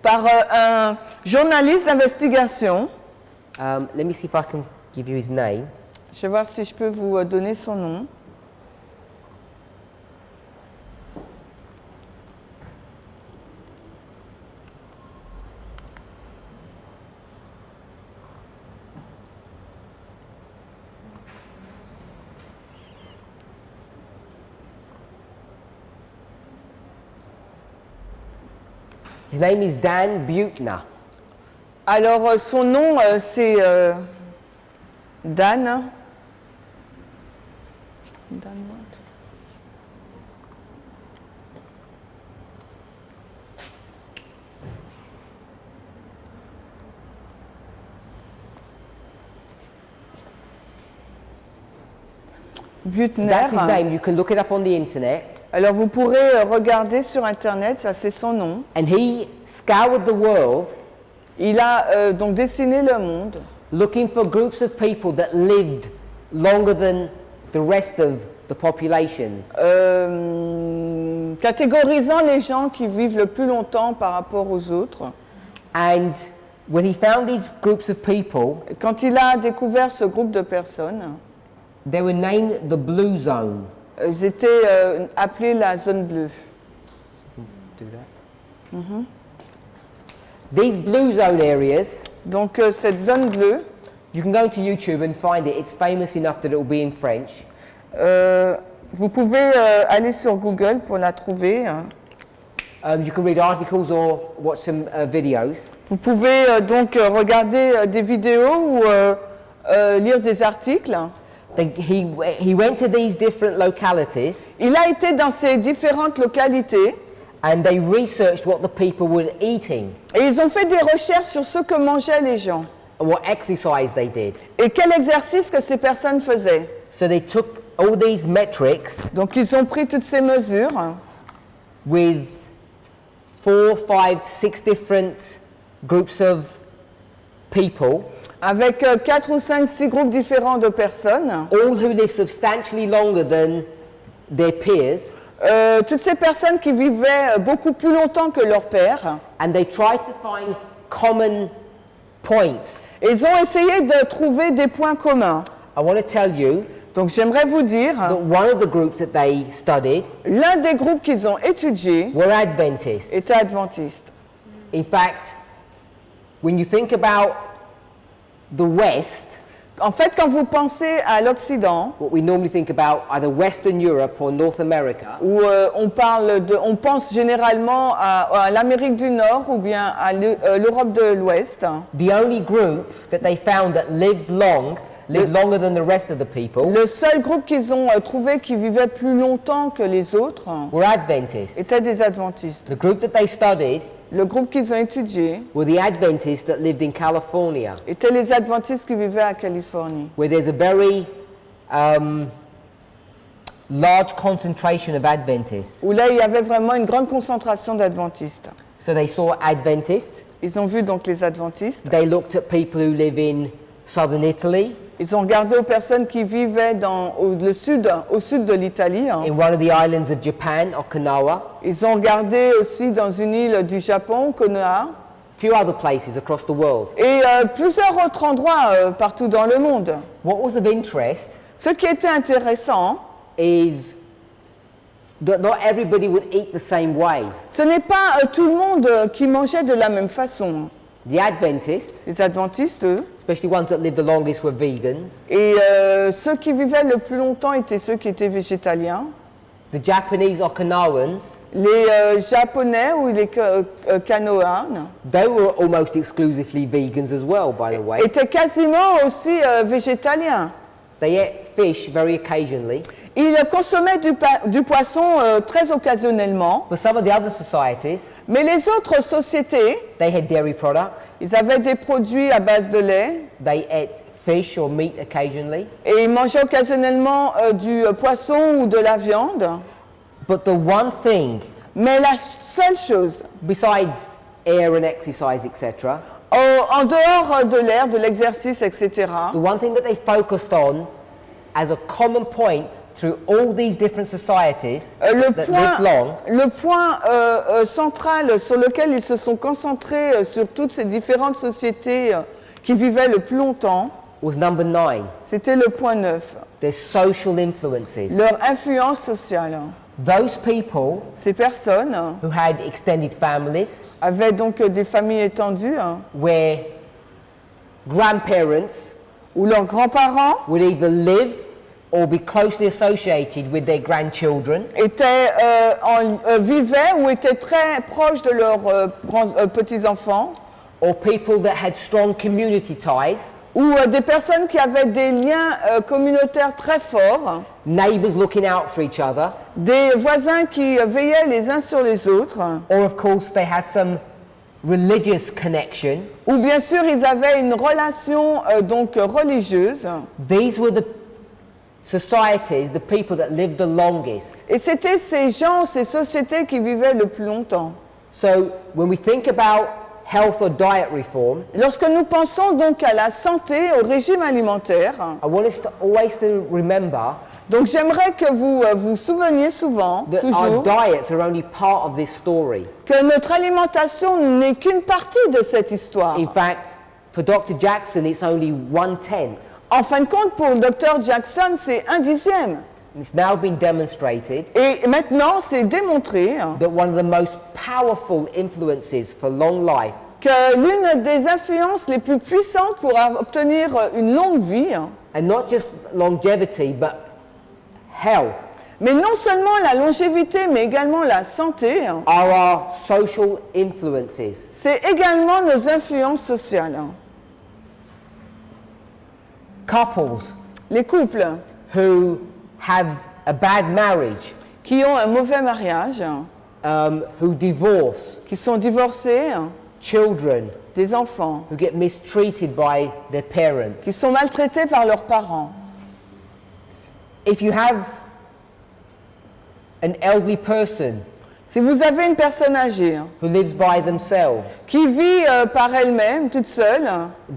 par un journaliste d'investigation. Let me see if I can give you his name. Je vais voir si je peux vous donner son nom. His name is Dan Biant. Alors, son nom, c'est Dan. So that's his name. You can look it up on the internet. Alors vous pourrez regarder sur internet, ça c'est son nom. And he scoured the world. Il a donc dessiné le monde. Looking for groups of people that lived longer than the rest of the populations. Catégorisant les gens qui vivent le plus longtemps par rapport aux autres. And when he found these groups of people, quand il a découvert ce groupe de personnes, they were named the Blue Zone. Ils étaient appelés la zone bleue. Do that. Mm-hmm. These Blue Zone areas. Donc cette zone bleue. You can go to YouTube and find it. It's famous enough that it will be in French. Vous pouvez aller sur Google pour la trouver. You can read articles or watch some videos. Vous pouvez donc regarder des vidéos ou lire des articles. He went to these different localities. Il a été dans ces différentes localités. And they researched what the people were eating. Et ils ont fait des recherches sur ce que mangeaient les gens. And what exercise they did. Et quel exercice que ces personnes faisaient. So they took all these metrics. Donc ils ont pris toutes ces mesures. With 4, 5, 6 different groups of people. Avec 4 ou 5, 6 groupes différents de personnes. All who live substantially longer than their peers. Toutes ces personnes qui vivaient beaucoup plus longtemps que leur père. And they tried to find common points. Et ils ont essayé de trouver des points communs. I want to tell you. Donc j'aimerais vous dire. That one of the groups that they studied. L'un des groupes qu'ils ont étudié. Were Adventists. Était adventiste. In fact, when you think about the West. En fait, quand vous pensez à l'Occident, what we normally think about either Western Europe or North America, où on pense généralement à l'Amérique du Nord ou bien à l'Europe de l'Ouest. The only group that they found that lived longer than the rest of the people. Le seul groupe qu'ils ont trouvé qui vivait plus longtemps que les autres. Were Adventists. Étaient des adventistes. The group that they studied. Le groupe qu'ils ont étudié were the Adventists that lived in California. Étaient les adventistes qui vivaient à Californie. Where there's a very large concentration of Adventists. Où là il y avait vraiment une grande concentration d'adventistes. So they saw Adventists. Ils ont vu donc les adventistes. They looked at people who live in southern Italy. Ils ont regardé aux personnes qui vivaient au sud de l'Italie. In one of the islands of Japan, Okinawa. Ils ont regardé aussi dans une île du Japon, Konoha. Few other places across the world. Et plusieurs autres endroits partout dans le monde. What was of interest. Ce qui était intéressant. Is that not everybody would eat the same way. Ce n'est pas tout le monde qui mangeait de la même façon. The Adventists. Les adventistes, eux. Especially ones that lived the longest were vegans. Et ceux qui vivaient le plus longtemps étaient ceux qui étaient végétaliens. The Japanese Okinawans. Les Japonais ou les Kanoans. They were almost exclusively vegans as well, by the way. Étaient quasiment aussi végétaliens. They ate fish very occasionally. Ils consommaient du poisson très occasionnellement. But some of the other societies. Mais les autres sociétés. They had dairy products. Ils avaient des produits à base de lait. They ate fish or meat occasionally. Et ils mangeaient occasionnellement du poisson ou de la viande. But the one thing. Mais la seule chose. Besides air and exercise, etc. En dehors de l'air, de l'exercice, etc. The one thing that they focused on as a common point through all these different societies that lived long. Le point central sur lequel ils se sont concentrés sur toutes ces différentes sociétés qui vivaient le plus longtemps. Was number 9. C'était le point 9. Their social influences. Leur influence sociale. Those people. Ces personnes. Who had extended families. Avaient donc des familles étendues. Where grandparents. Où leurs grands-parents. Would either live or be closely associated with their grandchildren, vivaient ou étaient très proches de leurs petits-enfants, or people that had strong community ties, ou des personnes qui avaient des liens communautaires très forts, neighbours looking out for each other, des voisins qui veillaient les uns sur les autres, or of course they had some religious connection. ou bien sûr ils avaient une relation donc religieuse. These were the societies, the people that lived the longest. Et c'était ces gens, ces sociétés qui vivaient le plus longtemps. So when we think about health or diet reform, Lorsque nous pensons donc à la santé, au régime alimentaire, I want us to always to remember donc j'aimerais que vous vous souveniez souvent, that our toujours, diets are only part of this story. que notre alimentation n'est qu'une partie de cette histoire. In fact, for Dr. Jackson, it's only 1/10. En fin de compte, pour le Dr Jackson, c'est 1/10. It's now been demonstrated Et maintenant, c'est démontré that one of the most powerful influences for long life que l'une des influences les plus puissantes pour obtenir une longue vie, and not just longevity, but health, mais non seulement la longévité, mais également la santé, are our social influences. c'est également nos influences sociales. Couples Les couples who have a bad marriage, qui ont un mauvais mariage, who divorce, qui sont divorcés, children des enfants, who get mistreated by their parents. qui sont maltraités par leurs parents. If you have an elderly person Si vous avez une personne âgée who lives by themselves, qui vit par elle-même, toute seule,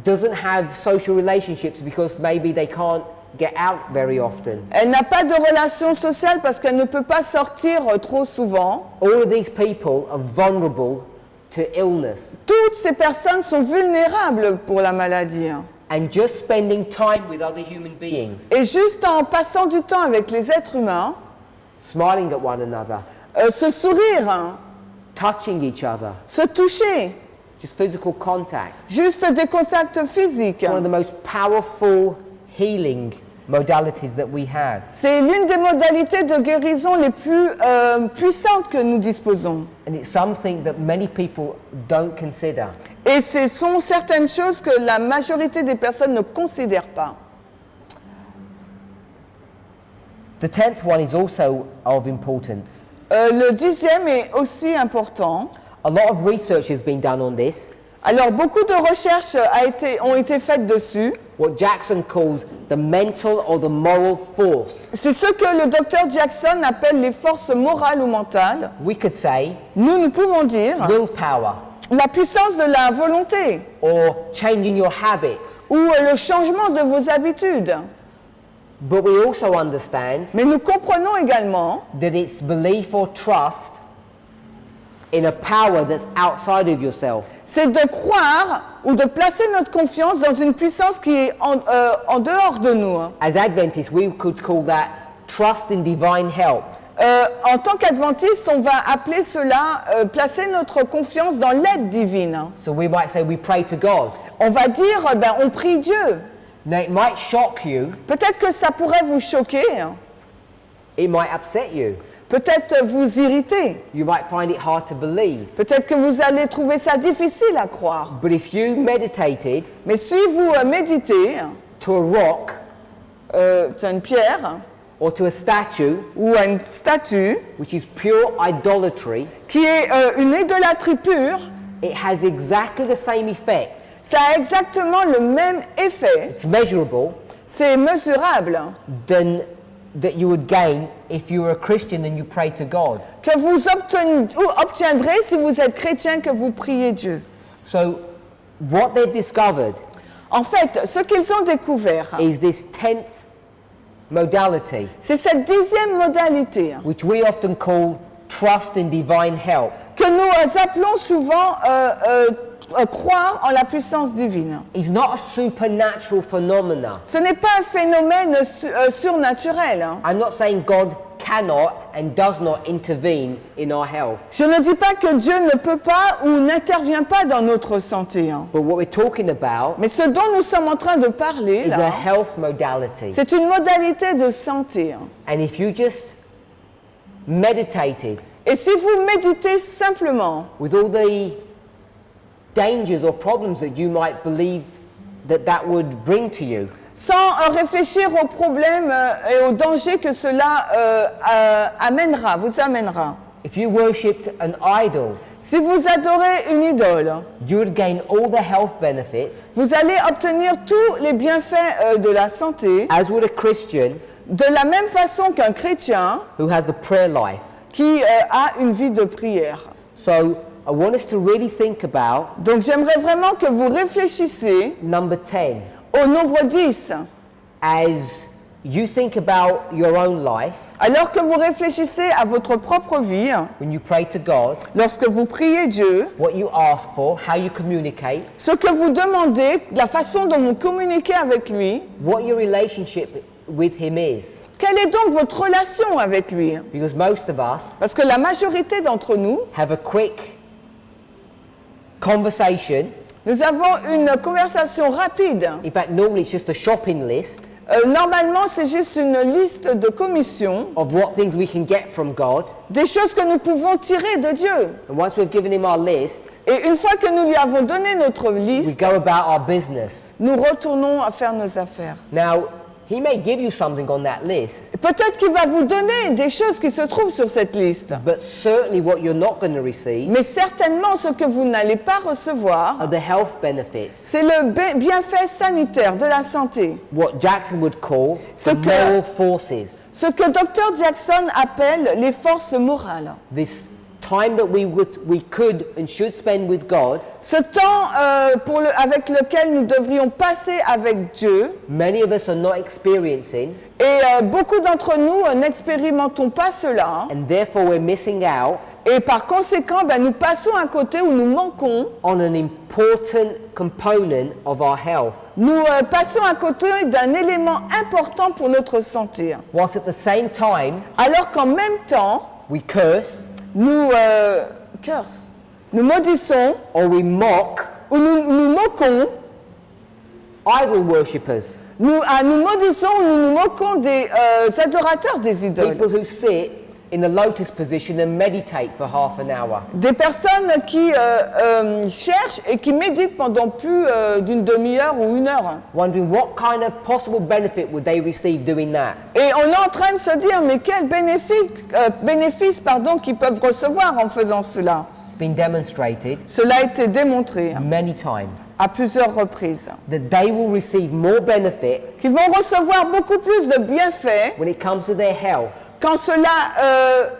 doesn't have social relationships because maybe they can't get out very often, elle n'a pas de relation sociale parce qu'elle ne peut pas sortir trop souvent, all of these people are vulnerable to illness. toutes ces personnes sont vulnérables pour la maladie. And just spending time with other human beings, Et juste en passant du temps avec les êtres humains, smiling at one another, se sourire, touching each other, se toucher, just physical contact, juste des contacts physiques, one of the most powerful healing modalities that we have. c'est l'une des modalités de guérison les plus puissantes que nous disposons. And it's something that many people don't consider. Et ce sont certaines choses que la majorité des personnes ne considèrent pas. The 10th one is also of importance. Le 10e est aussi important. A lot of research has been done on this, Alors, beaucoup de recherches ont été faites dessus. what Jackson calls the mental or the moral force. C'est ce que le docteur Jackson appelle les forces morales ou mentales. We could say Nous pouvons dire willpower, la puissance de la volonté or changing your habits. ou le changement de vos habitudes. But we also understand Mais nous comprenons également that it's belief or trust in a power that's outside of yourself. c'est de croire ou de placer notre confiance dans une puissance qui est en dehors de nous. As Adventists, we could call that trust in divine help. En tant qu'adventiste, on va appeler cela placer notre confiance dans l'aide divine. So we might say we pray to God. On va dire, on prie Dieu. Now it might shock you, Peut-être que ça pourrait vous choquer, it might upset you. peut-être vous irriter, You might find it hard to believe. peut-être que vous allez trouver ça difficile à croire. But if you meditated Mais si vous méditez to a rock sur une pierre or to a statue, ou à une statue which is pure idolatry, qui est une idolâtrie pure, it has exactly the same effect. ça a exactement le même effet, It's measurable c'est mesurable, than that you would gain if you were a Christian and you prayed to God. que vous obtiendrez si vous êtes chrétien, que vous priez Dieu. So what they've discovered En fait, ce qu'ils ont découvert, is this 10th modality, c'est cette 10e modalité which we often call trust in divine help. que nous appelons souvent croire en la puissance divine. It's not a supernatural phenomena. Ce n'est pas un phénomène surnaturel. I'm not saying God cannot and does not intervene in our health. Je ne dis pas que Dieu ne peut pas ou n'intervient pas dans notre santé, hein. But what we're talking about Mais ce dont nous sommes en train de parler, is a là, health modality. c'est une modalité de santé, hein. And if you just meditated Et si vous méditez simplement, with all the dangers or problems that you might believe that would bring to you, sans réfléchir aux problèmes et aux dangers que cela vous amènera. if you worshipped an idol, Si vous adorez une idole, you would gain all the health benefits, vous allez obtenir tous les bienfaits de la santé, as would a Christian de la même façon qu'un chrétien who has the prayer life. qui a une vie de prière. So I want us to really think about Donc j'aimerais vraiment que vous réfléchissiez number 10 au nombre 10. as you think about your own life Alors que vous réfléchissez à votre propre vie, when you pray to God, lorsque vous priez Dieu, what you ask for, how you communicate, ce que vous demandez, la façon dont vous communiquez avec lui, what your relationship with Him is. quelle est donc votre relation avec lui? Because most of us Parce que la majorité d'entre nous, have a quick conversation. nous avons une conversation rapide. In fact, normally it's just a shopping list Normalement, c'est juste une liste de commissions, of what things we can get from God. des choses que nous pouvons tirer de Dieu. And once we've given Him our list, Et une fois que nous lui avons donné notre we liste, go about our business. nous retournons à faire nos affaires. Now, He may give you something on that list, Peut-être qu'il va vous donner des choses qui se trouvent sur cette liste. but certainly what you're not going to receive Mais certainement, ce que vous n'allez pas recevoir, are the health benefits, c'est le bienfait sanitaire de la santé. what Jackson would call Ce the que- moral forces. Ce que Dr. Jackson appelle les forces morales. This time that we could and should spend with God, Ce temps avec lequel nous devrions passer avec Dieu. many of us are not experiencing, Et beaucoup d'entre nous n'expérimentons pas cela. and therefore we're missing out Et par conséquent, nous passons à côté ou nous manquons. on an important component of our health. Nous passons à côté d'un élément important pour notre santé. Whilst at the same time, Alors qu'en même temps, we curse nous nous maudissons or we mock ou nous moquons. idol worshippers, Nous maudissons ou nous nous moquons des adorateurs des idoles. people who sit in the lotus position and meditate for half an hour. Des personnes qui cherchent et qui méditent pendant plus d'une demi-heure ou une heure. Wondering what kind of possible benefit would they receive doing that. Et on est en train de se dire, mais quel bénéfice qu'ils peuvent recevoir en faisant cela. It's been demonstrated Cela a été démontré many times à plusieurs reprises. that they will receive more benefit Qu'ils vont recevoir beaucoup plus de bienfaits when it comes to their health quand cela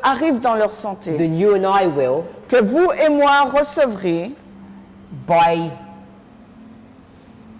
arrive dans leur santé. than you and I will Que vous et moi recevrez by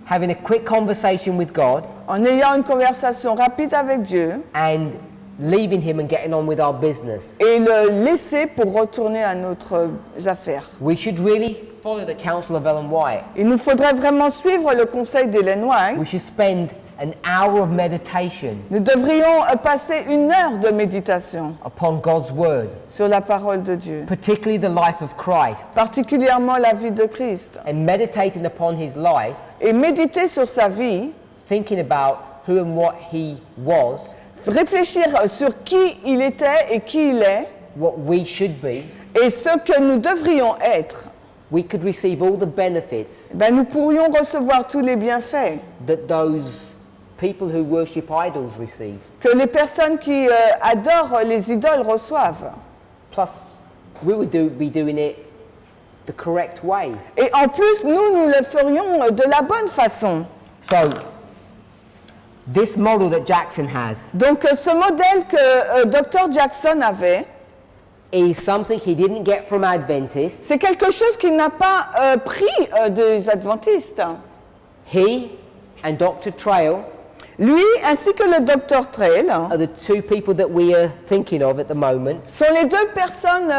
having a quick conversation with God en ayant une conversation rapide avec Dieu and leaving Him and getting on with our business. et le laisser pour retourner à notre affaires. We should really follow the counsel of Ellen White. Il nous faudrait vraiment suivre le conseil d'Hélène White. We should spend an hour of meditation Nous devrions passer une heure de méditation upon God's Word, sur la parole de Dieu, particularly the life of Christ, particulièrement la vie de Christ, and meditating upon His life, et méditer sur sa vie, thinking about who and what He was, réfléchir sur qui il était et qui il est, what we should be. et ce que nous devrions être. We could receive all the benefits Nous pourrions recevoir tous les bienfaits that those people who worship idols receive. que les personnes qui adorent les idoles reçoivent. Plus, we would be doing it the correct way. Et en plus, nous le ferions de la bonne façon. So, this model that Jackson has Donc ce modèle que Dr. Jackson avait, is something he didn't get from Adventists. c'est quelque chose qu'il n'a pas pris des adventistes. He and Dr. Trail Lui ainsi que le Dr. Trail are the two people that we are thinking of at the moment. sont les deux personnes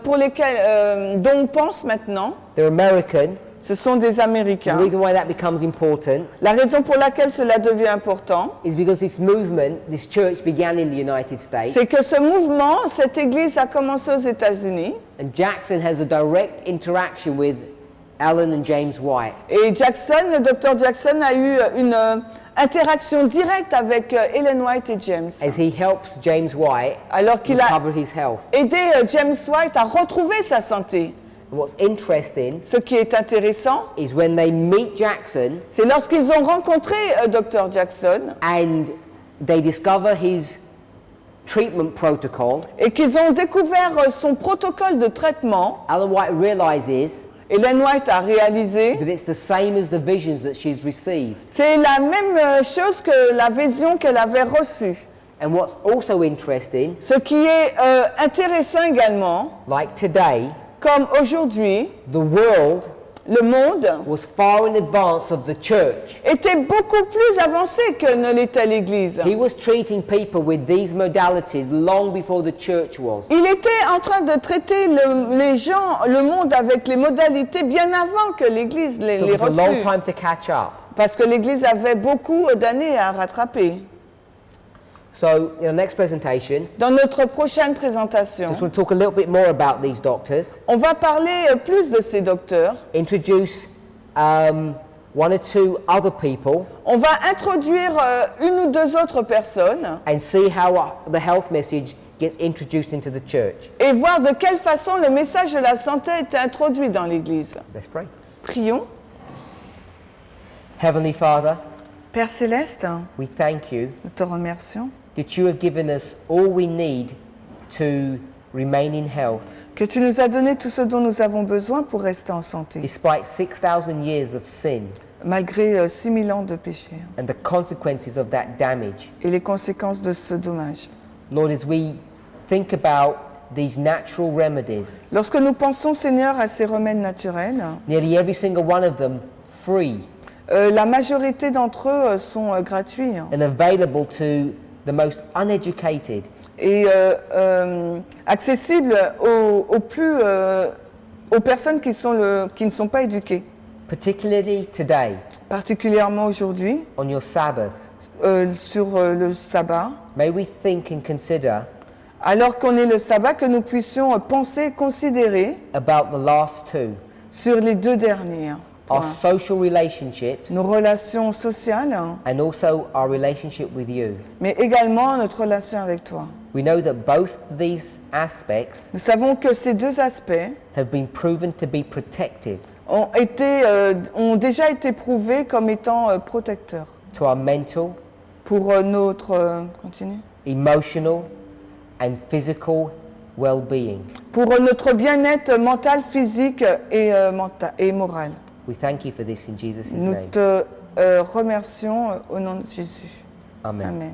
pour lesquelles dont on pense maintenant. They're American. Ce sont des The Américains. reason why that becomes important La raison pour laquelle cela devient important, is because this movement, this church began in the United States, c'est que ce mouvement, cette église a commencé aux États-Unis. and Jackson has a direct interaction with Ellen and James White. Et Jackson, le docteur Jackson, a eu une interaction directe avec Ellen White et James. As he helps James White Alors qu'il a recover his health. aidé James White à retrouver sa santé. And what's interesting Ce qui est intéressant, is when they meet Jackson c'est lorsqu'ils ont rencontré Dr. Jackson and they discover his treatment protocol, et qu'ils ont découvert son protocole de traitement, Ellen White realizes Ellen White a réalisé, that it's the same as the visions that she's received. c'est la même chose que la vision qu'elle avait reçue. And what's also interesting, Ce qui est intéressant également, like today, comme aujourd'hui, the world le monde was far in advance of the church. était beaucoup plus avancé que ne l'était l'Église. He was treating people with these modalities long before the church was. Il était en train de traiter les gens, le monde avec les modalités bien avant que l'Église les It took us a long reçût. time to catch up. Parce que l'Église avait beaucoup d'années à rattraper. So, in our next presentation, Dans notre prochaine présentation, just want to talk a little bit more about these doctors, on va parler plus de ces docteurs. introduce one or two other people, On va introduire une ou deux autres personnes and see how the health message gets introduced into the church. et voir de quelle façon le message de la santé est introduit dans l'Église. Let's pray. Prions. Heavenly Father, Père Céleste, we thank you nous te remercions that you have given us all we need to remain in health, que tu nous as donné tout ce dont nous avons besoin pour rester en santé, despite 6,000 years of sin malgré 6000 ans de péché and the consequences of that damage. et les conséquences de ce dommage. Lord, as we think about these natural remedies, Lorsque nous pensons, Seigneur, à ces remèdes naturels, nearly every single one of them free la majorité d'entre eux sont gratuits and available to the most uneducated, et accessibles aux personnes qui ne sont pas éduquées, particularly today particulièrement aujourd'hui, on your Sabbath. sur le sabbat. May we think and consider Alors qu'on est le sabbat, que nous puissions penser, considérer about the last two, sur les deux derniers our points. social relationships Nos relations sociales, and also our relationship with you. mais également notre relation avec toi. We know that both these aspects Nous savons que ces deux aspects have been proven to be protective ont déjà été prouvés comme étant protecteurs to our mental, pour notre continue, emotional and physical well-being. pour notre bien-être mental, physique et moral. We thank you for this in Jesus' Nous name. te remercions au nom de Jésus. Amen. Amen.